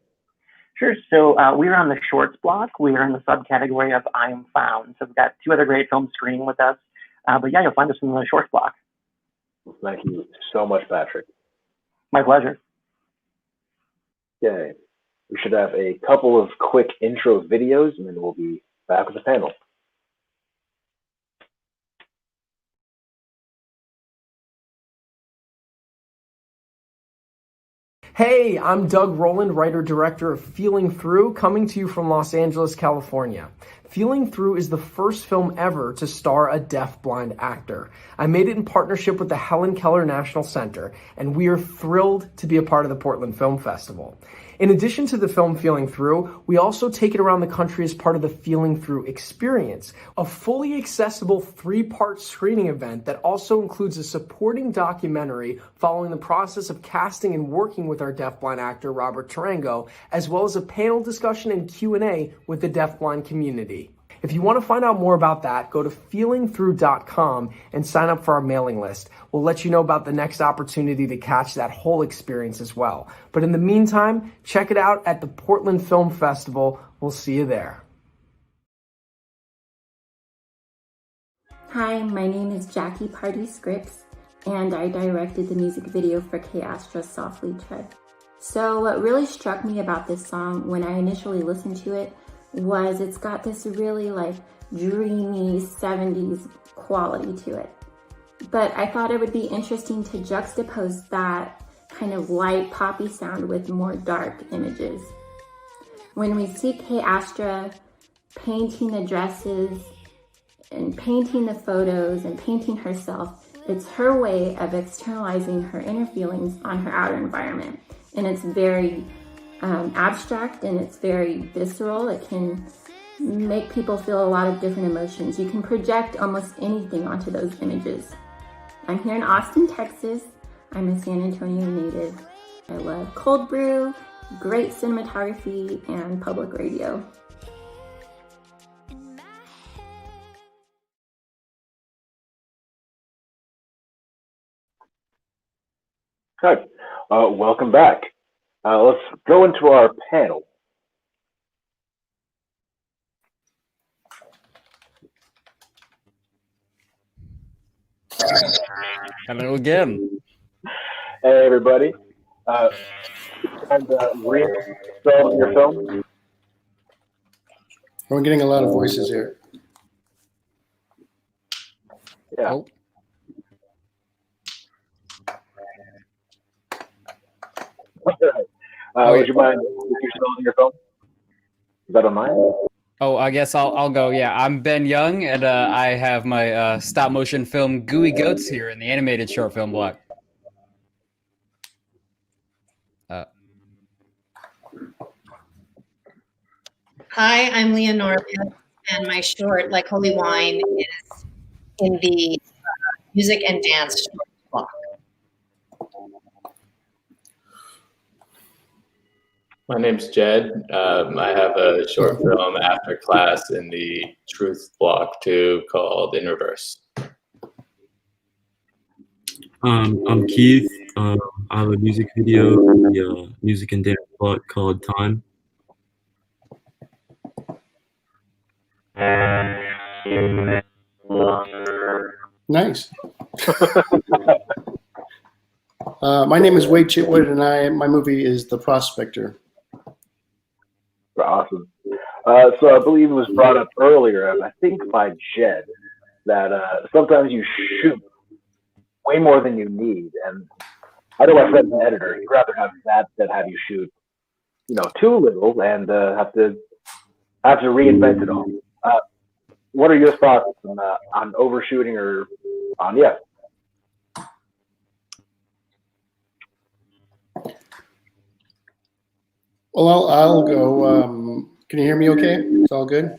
Sure. So we are on the shorts block. We are in the subcategory of I Am Found. So we've got 2 other great films screening with us. But yeah, you'll find us in the shorts block. Thank you so much, Patrick. My pleasure. Okay. We should have a couple of quick intro videos, and then we'll be back with the panel. Hey, I'm Doug Rowland, writer-director of Feeling Through, coming to you from Los Angeles, California. Feeling Through is the first film ever to star a deaf-blind actor. I made it in partnership with the Helen Keller National Center, and we are thrilled to be a part of the Portland Film Festival. In addition to the film Feeling Through, we also take it around the country as part of the Feeling Through Experience, a fully accessible 3-part screening event that also includes a supporting documentary following the process of casting and working with our deafblind actor Robert Tarango, as well as a panel discussion and Q&A with the deafblind community. If you want to find out more about that, go to feelingthrough.com and sign up for our mailing list. We'll let you know about the next opportunity to catch that whole experience as well. But in the meantime, check it out at the Portland Film Festival. We'll see you there. Hi, my name is Jackie Party Scripps, and I directed the music video for K. Astra Softly Tread. So what really struck me about this song when I initially listened to it was it's got this really like dreamy 70s quality to it. But I thought it would be interesting to juxtapose that kind of light poppy sound with more dark images. When we see K. Astra painting the dresses and painting the photos and painting herself, it's her way of externalizing her inner feelings on her outer environment. And it's very abstract and it's very visceral. It can make people feel a lot of different emotions. You can project almost anything onto those images. I'm here in Austin, Texas. I'm a San Antonio native. I love cold brew, great cinematography, and public radio. Hi, welcome back. Let's go into our panel. Hello again. Hey, everybody. And Reed, your film? We're getting a lot of voices here. Yeah. Oh. Would you mind introducing your film? Is that on mine? Oh, I guess I'll go. Yeah, I'm Ben Young, and I have my stop motion film Gooey Goats here in the animated short film block. Hi, I'm Leonora, and my short, Like Holy Wine, is in the music and dance short block. My name's Jed. I have a short film after class in the Truth block too called In Reverse. I'm Keith. I have a music video in the music and dance block called Time. Nice. My name is Wade Chitwood, and my movie is The Prospector. Awesome. So I believe it was brought up earlier, I think by Jed, that sometimes you shoot way more than you need. And I know my friend's an editor. He'd rather have that than have you shoot, too little and have to reinvent it all. What are your thoughts on overshooting or on, yeah? Well, I'll go. Can you hear me okay? It's all good?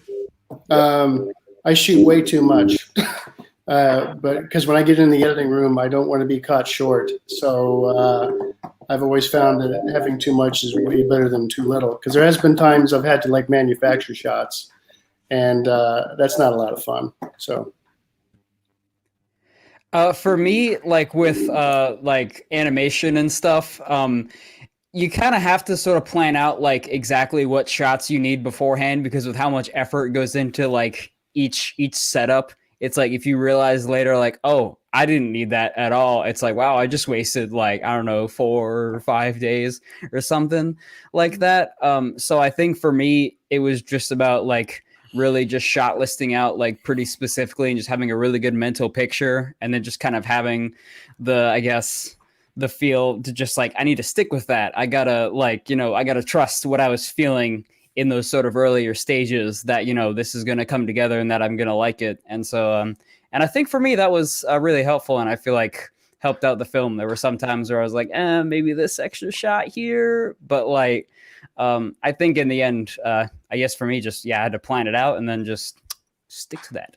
I shoot way too much. But because when I get in the editing room, I don't want to be caught short. So I've always found that having too much is way better than too little. Because there has been times I've had to manufacture shots, and that's not a lot of fun. So. For me, with animation and stuff, you kind of have to sort of plan out like exactly what shots you need beforehand, because with how much effort goes into like each setup, it's like if you realize later like, oh, I didn't need that at all, it's like, wow, I just wasted like, I don't know, 4 or 5 days or something like that. So I think for me it was just about like really just shot listing out like pretty specifically and just having a really good mental picture, and then just kind of having the, I guess, the feel to just like, I need to stick with that. I gotta like, I gotta trust what I was feeling in those sort of earlier stages, that, this is going to come together and that I'm going to like it. And so, and I think for me that was really helpful, and I feel like helped out the film. There were some times where I was like, maybe this extra shot here, but like, I think in the end, I guess for me, just, I had to plan it out and then just stick to that.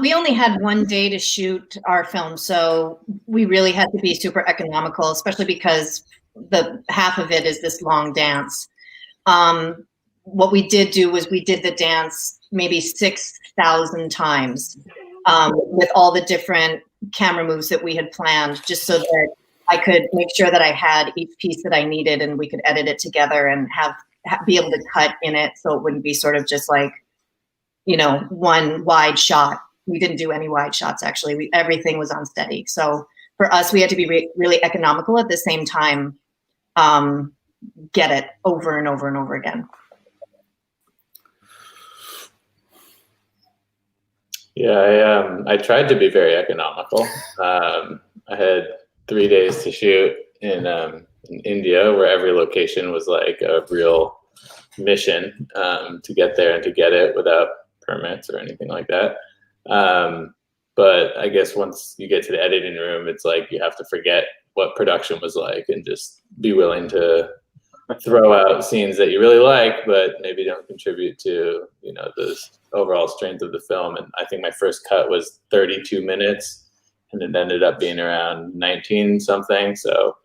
We only had 1 day to shoot our film, so we really had to be super economical, especially because the half of it is this long dance. What we did do was we did the dance maybe 6,000 times with all the different camera moves that we had planned, just so that I could make sure that I had each piece that I needed and we could edit it together and be able to cut in it, so it wouldn't be sort of just like, one wide shot. We didn't do any wide shots, actually. Everything was on steady. So for us, we had to be really economical at the same time, get it over and over and over again. Yeah, I tried to be very economical. I had 3 days to shoot in India, where every location was like a real mission to get there and to get it without permits or anything like that. But I guess once you get to the editing room, it's like you have to forget what production was like and just be willing to throw out scenes that you really like, but maybe don't contribute to, the overall strength of the film. And I think my first cut was 32 minutes and it ended up being around 19 something. So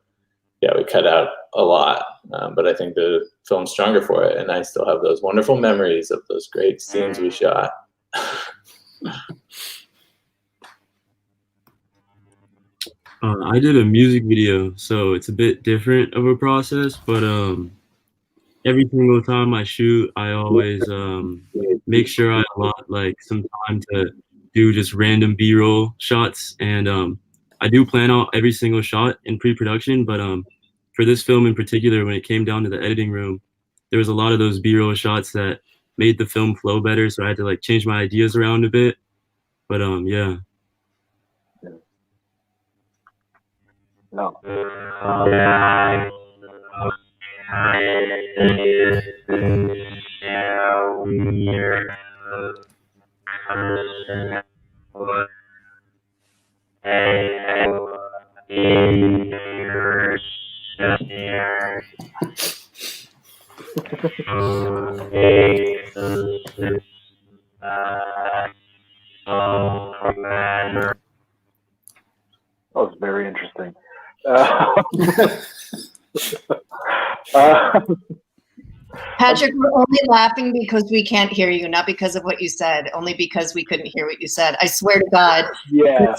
yeah, we cut out a lot, but I think the film's stronger for it. And I still have those wonderful memories of those great scenes we shot. I did a music video, so it's a bit different of a process, but every single time I shoot, I always make sure I allot like some time to do just random B-roll shots, and I do plan out every single shot in pre-production, but for this film in particular, when it came down to the editing room, there was a lot of those B-roll shots that made the film flow better, so I had to like change my ideas around a bit, but yeah. No. That was very interesting. Patrick, we're only laughing because we can't hear you, not because of what you said, only because we couldn't hear what you said. I swear to God, yeah,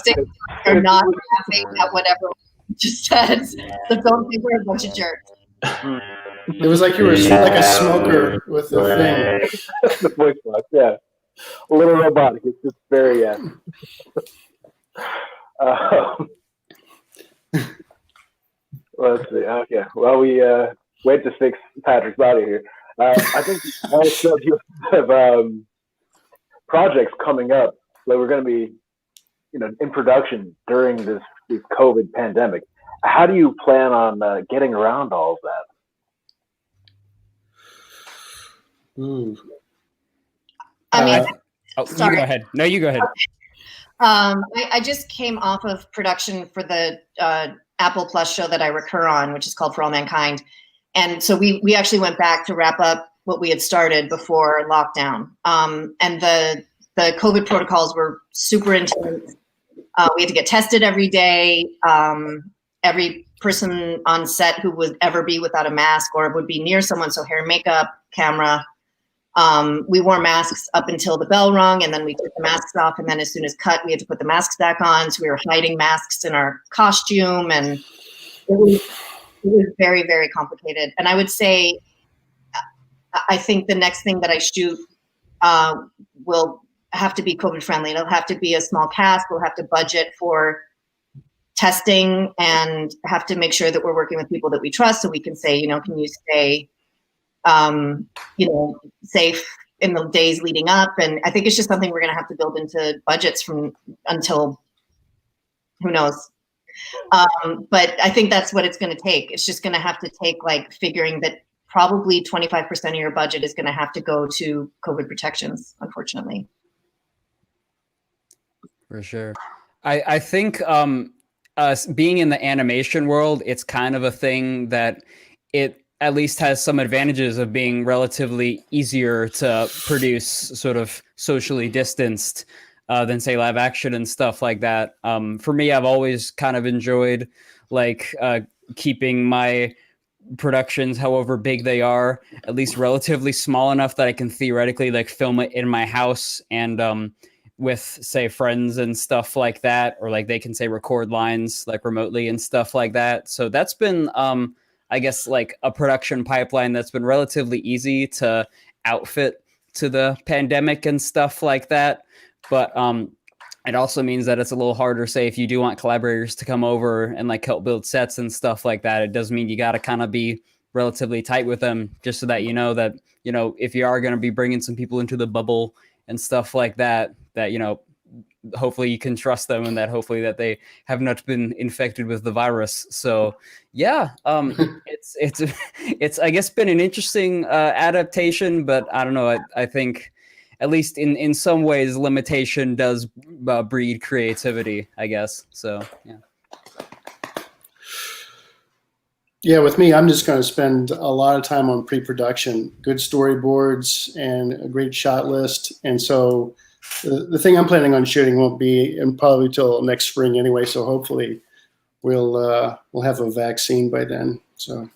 you're not laughing at whatever you just said. The film think we're a bunch of jerks. It was like you were like a smoker with the thing. The voice box, yeah. A little robotic. It's just very, let's see. Okay. Well, we wait to fix Patrick's body here. I think I said you have projects coming up that we're going to be, in production during this COVID pandemic. How do you plan on getting around all of that? I mean, sorry. You go ahead. No, you go ahead. I just came off of production for the Apple Plus show that I recur on, which is called For All Mankind. And so we actually went back to wrap up what we had started before lockdown. And the COVID protocols were super intense. We had to get tested every day. Every person on set who would ever be without a mask or would be near someone, so hair and makeup, camera, We wore masks up until the bell rung, and then we took the masks off, and then as soon as cut, we had to put the masks back on. So we were hiding masks in our costume, and it was very, very complicated. And I would say, I think the next thing that I shoot will have to be COVID friendly. It'll have to be a small cast. We'll have to budget for testing and have to make sure that we're working with people that we trust, so we can say, can you stay, safe in the days leading up. And I think it's just something we're going to have to build into budgets until who knows. But I think that's what it's going to take. It's just going to have to take figuring that probably 25% of your budget is going to have to go to COVID protections, unfortunately. For sure. I think being in the animation world, it's kind of a thing that it at least has some advantages of being relatively easier to produce, sort of socially distanced, than say live action and stuff like that. For me, I've always kind of enjoyed keeping my productions, however big they are, at least relatively small enough that I can theoretically film it in my house and with say friends and stuff like that, or they can say record lines remotely and stuff like that. So that's been I guess a production pipeline that's been relatively easy to outfit to the pandemic and stuff like that. But it also means that it's a little harder, say, if you do want collaborators to come over and help build sets and stuff like that. It does mean you got to kind of be relatively tight with them, just so that that if you are going to be bringing some people into the bubble and stuff like that, hopefully you can trust them, and that hopefully that they have not been infected with the virus. So yeah, it's I guess been an interesting adaptation, but I don't know. I think at least in some ways limitation does breed creativity, I guess. So yeah. Yeah, with me, I'm just going to spend a lot of time on pre-production, good storyboards, and a great shot list. And so the thing I'm planning on shooting won't be probably till next spring anyway. So hopefully we'll have a vaccine by then. So.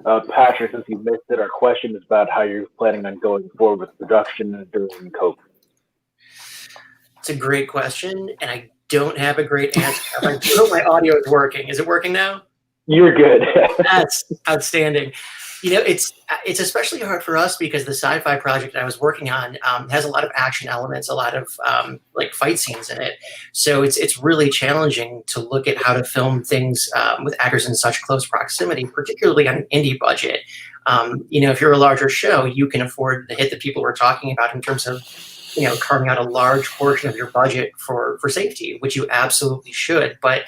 Patrick, since you missed it, our question is about how you're planning on going forward with production during COVID. It's a great question, and I don't have a great answer. I hope my audio is working. Is it working now? You're good. That's outstanding. It's especially hard for us because the sci-fi project I was working on has a lot of action elements, a lot of fight scenes in it. So it's really challenging to look at how to film things with actors in such close proximity, particularly on an indie budget. If you're a larger show, you can afford the hit that people were talking about in terms of carving out a large portion of your budget for safety, which you absolutely should. But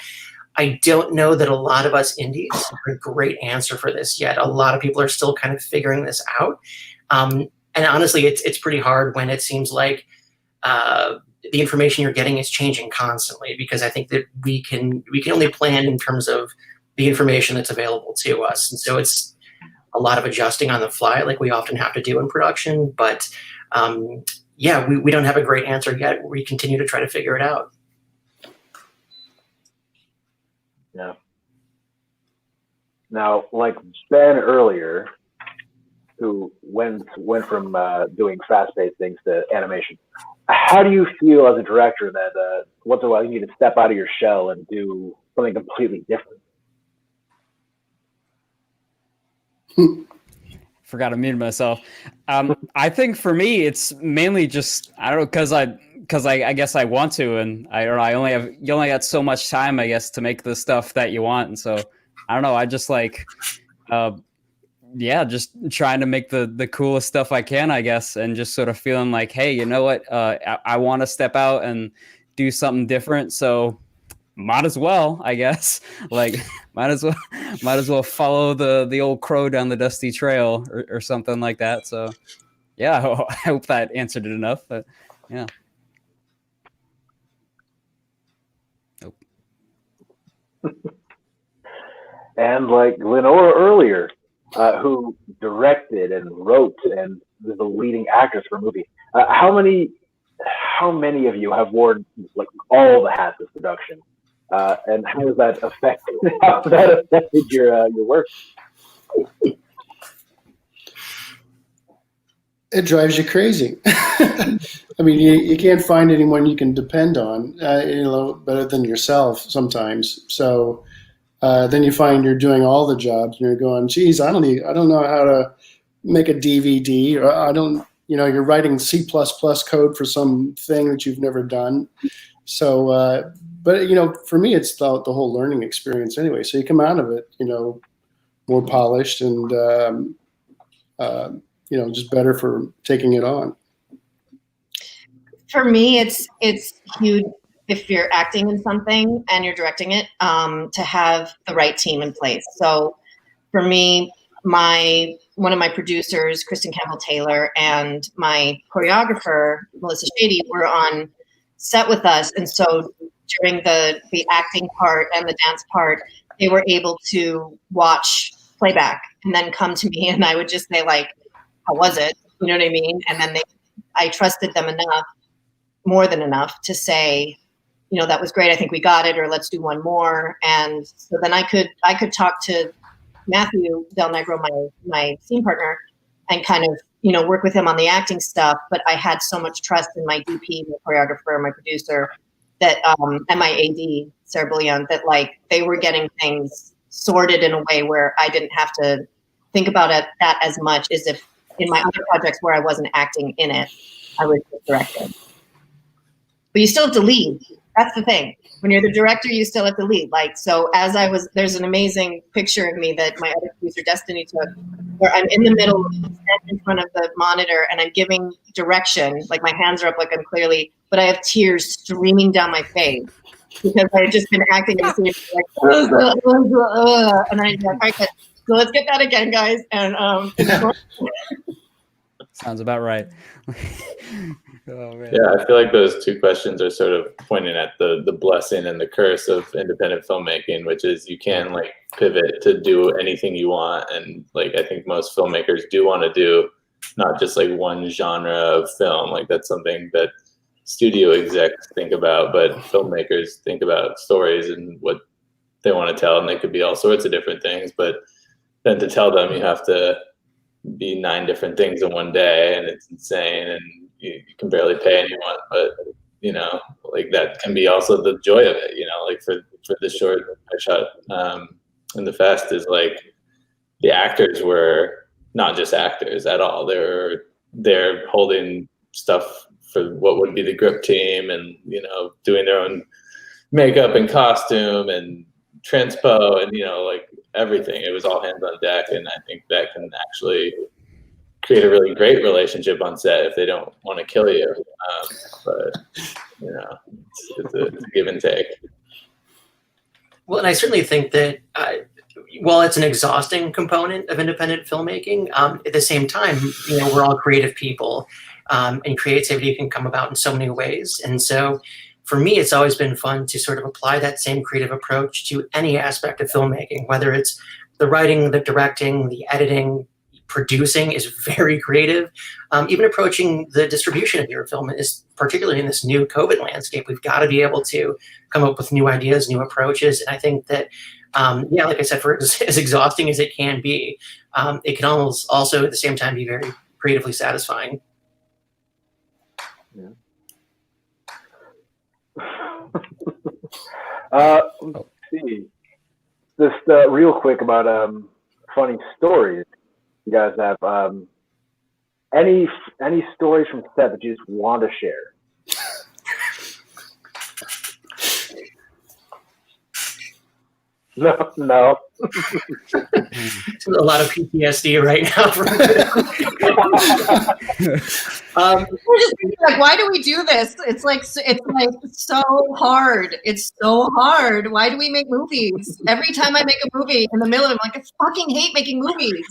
I don't know that a lot of us indies have a great answer for this yet. A lot of people are still kind of figuring this out. And honestly, it's pretty hard when it seems like the information you're getting is changing constantly, because I think that we can only plan in terms of the information that's available to us. And so it's a lot of adjusting on the fly, like we often have to do in production. But yeah, we don't have a great answer yet. We continue to try to figure it out. Yeah. Now, like Ben earlier, who went from doing fast-paced things to animation, how do you feel as a director that once in a while you need to step out of your shell and do something completely different? Forgot to mute myself. I think for me, it's mainly just, I don't know, because I guess I want to, and I don't know, you only got so much time, I guess, to make the stuff that you want. And so I don't know, I just just trying to make the coolest stuff I can, I guess, and just sort of feeling like, hey, you know what, I want to step out and do something different, so might as well, I guess. Might as well follow the old crow down the dusty trail or something like that. So yeah, I hope that answered it enough. But yeah. Nope. And like Lenora earlier, who directed and wrote and was the leading actress for a movie. How many of you have worn like all the hats of production? And how has that affected your work? It drives you crazy. I mean, you can't find anyone you can depend on, better than yourself sometimes. So then you find you're doing all the jobs, and you're going, geez, I don't know how to make a DVD, or you're writing C++ code for something that you've never done. So, but for me, it's the whole learning experience anyway. So you come out of it, more polished and, just better for taking it on. For me, it's huge if you're acting in something and you're directing it, to have the right team in place. So for me, one of my producers, Kristen Campbell Taylor, and my choreographer, Melissa Shady, were on set with us. And so during the acting part and the dance part, they were able to watch playback and then come to me, and I would just say, like, how was it? You know what I mean? And then I trusted them enough, more than enough, to say, that was great. I think we got it, or let's do one more. And so then I could talk to Matthew Del Negro, my scene partner, and kind of, work with him on the acting stuff. But I had so much trust in my DP, my choreographer, my producer, that, and my AD, Sarah Bullion, that like they were getting things sorted in a way where I didn't have to think about that as much as if in my other projects where I wasn't acting in it, I was directing. But you still have to lead. That's the thing. When you're the director, you still have to lead. Like, so there's an amazing picture of me that my other producer, Destiny, took, where I'm in the middle, in front of the monitor, and I'm giving direction. Like, my hands are up, like I'm clearly, but I have tears streaming down my face because I had just been acting in the scene, like, and I'm like, all right, so let's get that again, guys. And sounds about right. Oh, man. Yeah, I feel like those two questions are sort of pointing at the blessing and the curse of independent filmmaking, which is you can like pivot to do anything you want. And like, I think most filmmakers do want to do not just like one genre of film. Like, that's something that studio execs think about, but filmmakers think about stories and what they want to tell. And they could be all sorts of different things, but then to tell them you have to be 9 different things in one day, and it's insane, and you can barely pay anyone. But like, that can be also the joy of it. Like for the short I shot in the fest, is like the actors were not just actors at all. They're holding stuff for what would be the grip team, and doing their own makeup and costume and transpo and like everything. It was all hands on deck, and I think that can actually create a really great relationship on set if they don't want to kill you. But it's a give and take. Well, and I certainly think that while it's an exhausting component of independent filmmaking, at the same time, we're all creative people, and creativity can come about in so many ways. And so for me, it's always been fun to sort of apply that same creative approach to any aspect of filmmaking, whether it's the writing, the directing, the editing. Producing is very creative. Even approaching the distribution of your film is, particularly in this new COVID landscape, we've got to be able to come up with new ideas, new approaches. And I think that, like I said, for as exhausting as it can be, it can almost also at the same time be very creatively satisfying. Yeah. Let's see. Just real quick about funny stories. You guys have any stories from set that you just want to share? No. A lot of PTSD right now. We're just thinking, like, why do we do this? It's like so hard. It's so hard. Why do we make movies? Every time I make a movie, in the middle of it, I'm like, I fucking hate making movies.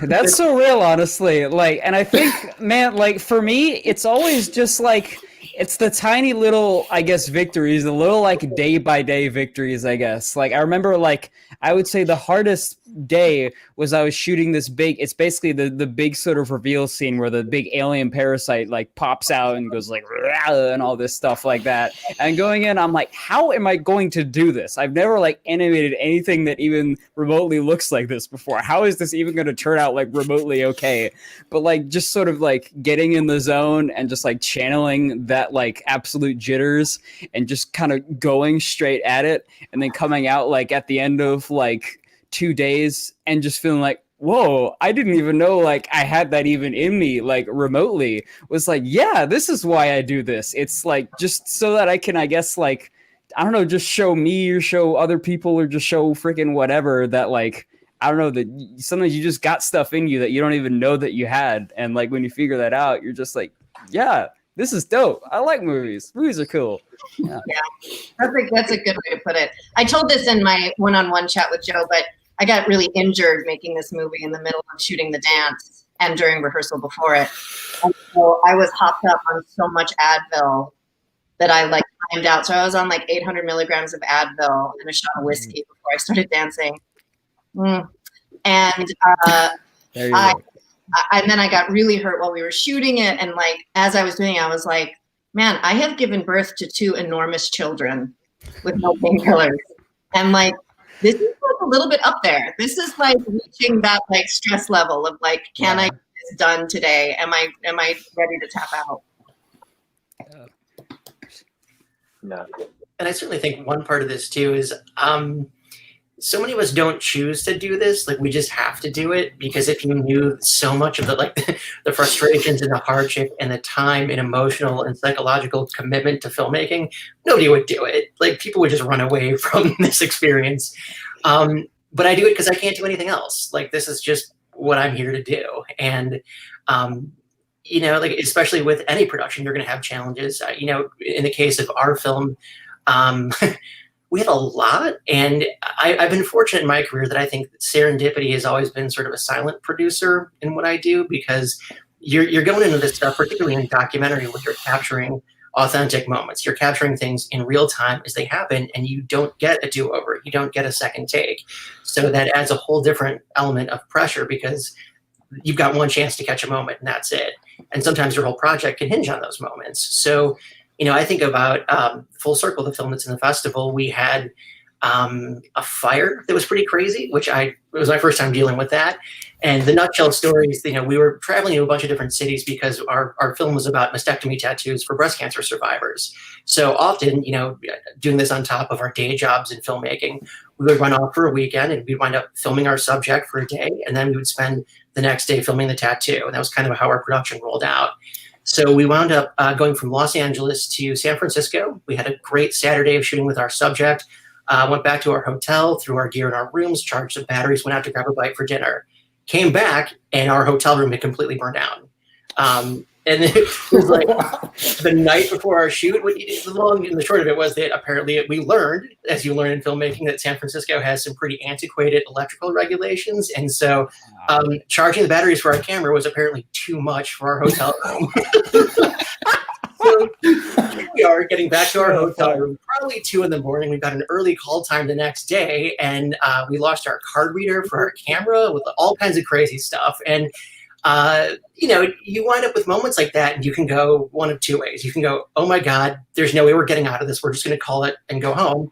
That's so real, honestly. Like, and I think, man, like for me, it's always just like, it's the tiny little, I guess, victories, the little like day by day victories, I guess. Like I remember, like I would say the hardest day was I was shooting this big. It's basically the big sort of reveal scene where the big alien parasite like pops out and goes like "Rah," and all this stuff like that. And going in, I'm like, how am I going to do this? I've never like animated anything that even remotely looks like this before. How is this even going to turn out like remotely okay? But like just sort of like getting in the zone and just like channeling that like absolute jitters and just kind of going straight at it and then coming out like at the end of like 2 days and just feeling like, whoa, I didn't even know like I had that even in me, like remotely, was like, yeah, this is why I do this. It's like just so that I can, I guess, like, I don't know, just show me or show other people or just show freaking whatever that like, I don't know, that sometimes you just got stuff in you that you don't even know that you had. And like when you figure that out, you're just like, yeah, this is dope. I like movies. Movies are cool. Yeah. That's a good way to put it. I told this in my one-on-one chat with Joe, but I got really injured making this movie in the middle of shooting the dance and during rehearsal before it. And so I was hopped up on so much Advil that I like timed out. So I was on like 800 milligrams of Advil and a shot of whiskey before I started dancing. And and then I got really hurt while we were shooting it. And like, as I was doing it, I was like, man, I have given birth to 2 enormous children with no painkillers. And like, this is like a little bit up there. This is like reaching that like stress level of like, can I get this done today? Am I ready to tap out? No. And I certainly think one part of this too is so many of us don't choose to do this. Like we just have to do it because if you knew so much of the like the frustrations and the hardship and the time and emotional and psychological commitment to filmmaking, nobody would do it. Like people would just run away from this experience. But I do it because I can't do anything else. Like this is just what I'm here to do. And you know, like especially with any production, you're going to have challenges. You know, in the case of our film, we had a lot, and I've been fortunate in my career that I think serendipity has always been sort of a silent producer in what I do because you're going into this stuff, particularly in documentary, where you're capturing authentic moments. You're capturing things in real time as they happen, and you don't get a do-over. You don't get a second take. So that adds a whole different element of pressure because you've got one chance to catch a moment, and that's it. And sometimes your whole project can hinge on those moments. So you know, I think about Full Circle, the film that's in the festival. We had a fire that was pretty crazy, it was my first time dealing with that. And the nutshell story is, you know, we were traveling to a bunch of different cities because our film was about mastectomy tattoos for breast cancer survivors. So often, you know, doing this on top of our day jobs in filmmaking, we would run off for a weekend and we'd wind up filming our subject for a day. And then we would spend the next day filming the tattoo. And that was kind of how our production rolled out. So we wound up going from Los Angeles to San Francisco. We had a great Saturday of shooting with our subject, went back to our hotel, threw our gear in our rooms, charged some batteries, went out to grab a bite for dinner, came back, and our hotel room had completely burned down. And it was like the night before our shoot. The long and the short of it was that apparently we learned, as you learn in filmmaking, that San Francisco has some pretty antiquated electrical regulations. And so charging the batteries for our camera was apparently too much for our hotel room. So here we are getting back to our hotel room, probably 2 a.m. We've got an early call time the next day. And we lost our card reader for our camera with all kinds of crazy stuff. And you know, you wind up with moments like that and you can go one of 2 ways. You can go, oh my God, there's no way we're getting out of this. We're just going to call it and go home.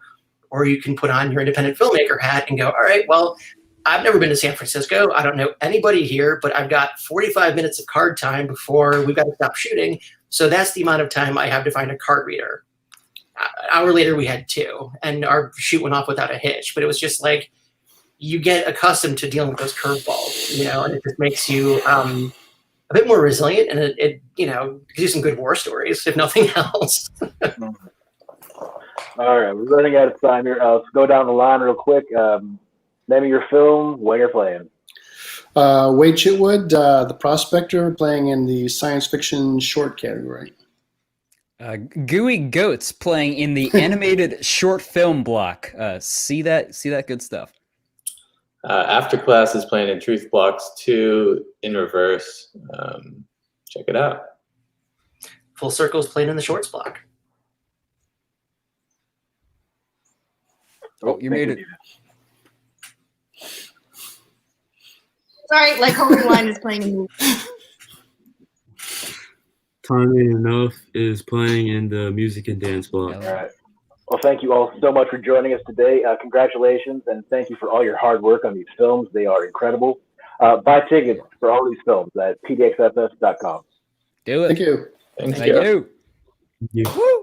Or you can put on your independent filmmaker hat and go, all right, well, I've never been to San Francisco. I don't know anybody here, but I've got 45 minutes of card time before we've got to stop shooting. So that's the amount of time I have to find a card reader. An hour later, we had 2 and our shoot went off without a hitch, but it was just like, you get accustomed to dealing with those curveballs, you know, and it just makes you a bit more resilient, and it you know, gives you some good war stories, if nothing else. All right, we're running out of time here. Let's go down the line real quick. Name of your film, when you're playing. Wade Chitwood, The Prospector, playing in the science fiction short category. Gooey Goats playing in the animated short film block. See that good stuff. After Class is playing in Truth Blocks 2 in reverse. Check it out. Full Circle is playing in the shorts block. Oh, you made it. Sorry, like Holy Line is playing a movie. Timely Enough is playing in the music and dance block. All right. Well, thank you all so much for joining us today. Congratulations, and thank you for all your hard work on these films. They are incredible. Buy tickets for all these films at pdxfs.com. Do it. Thank you. Thank you. Thank you.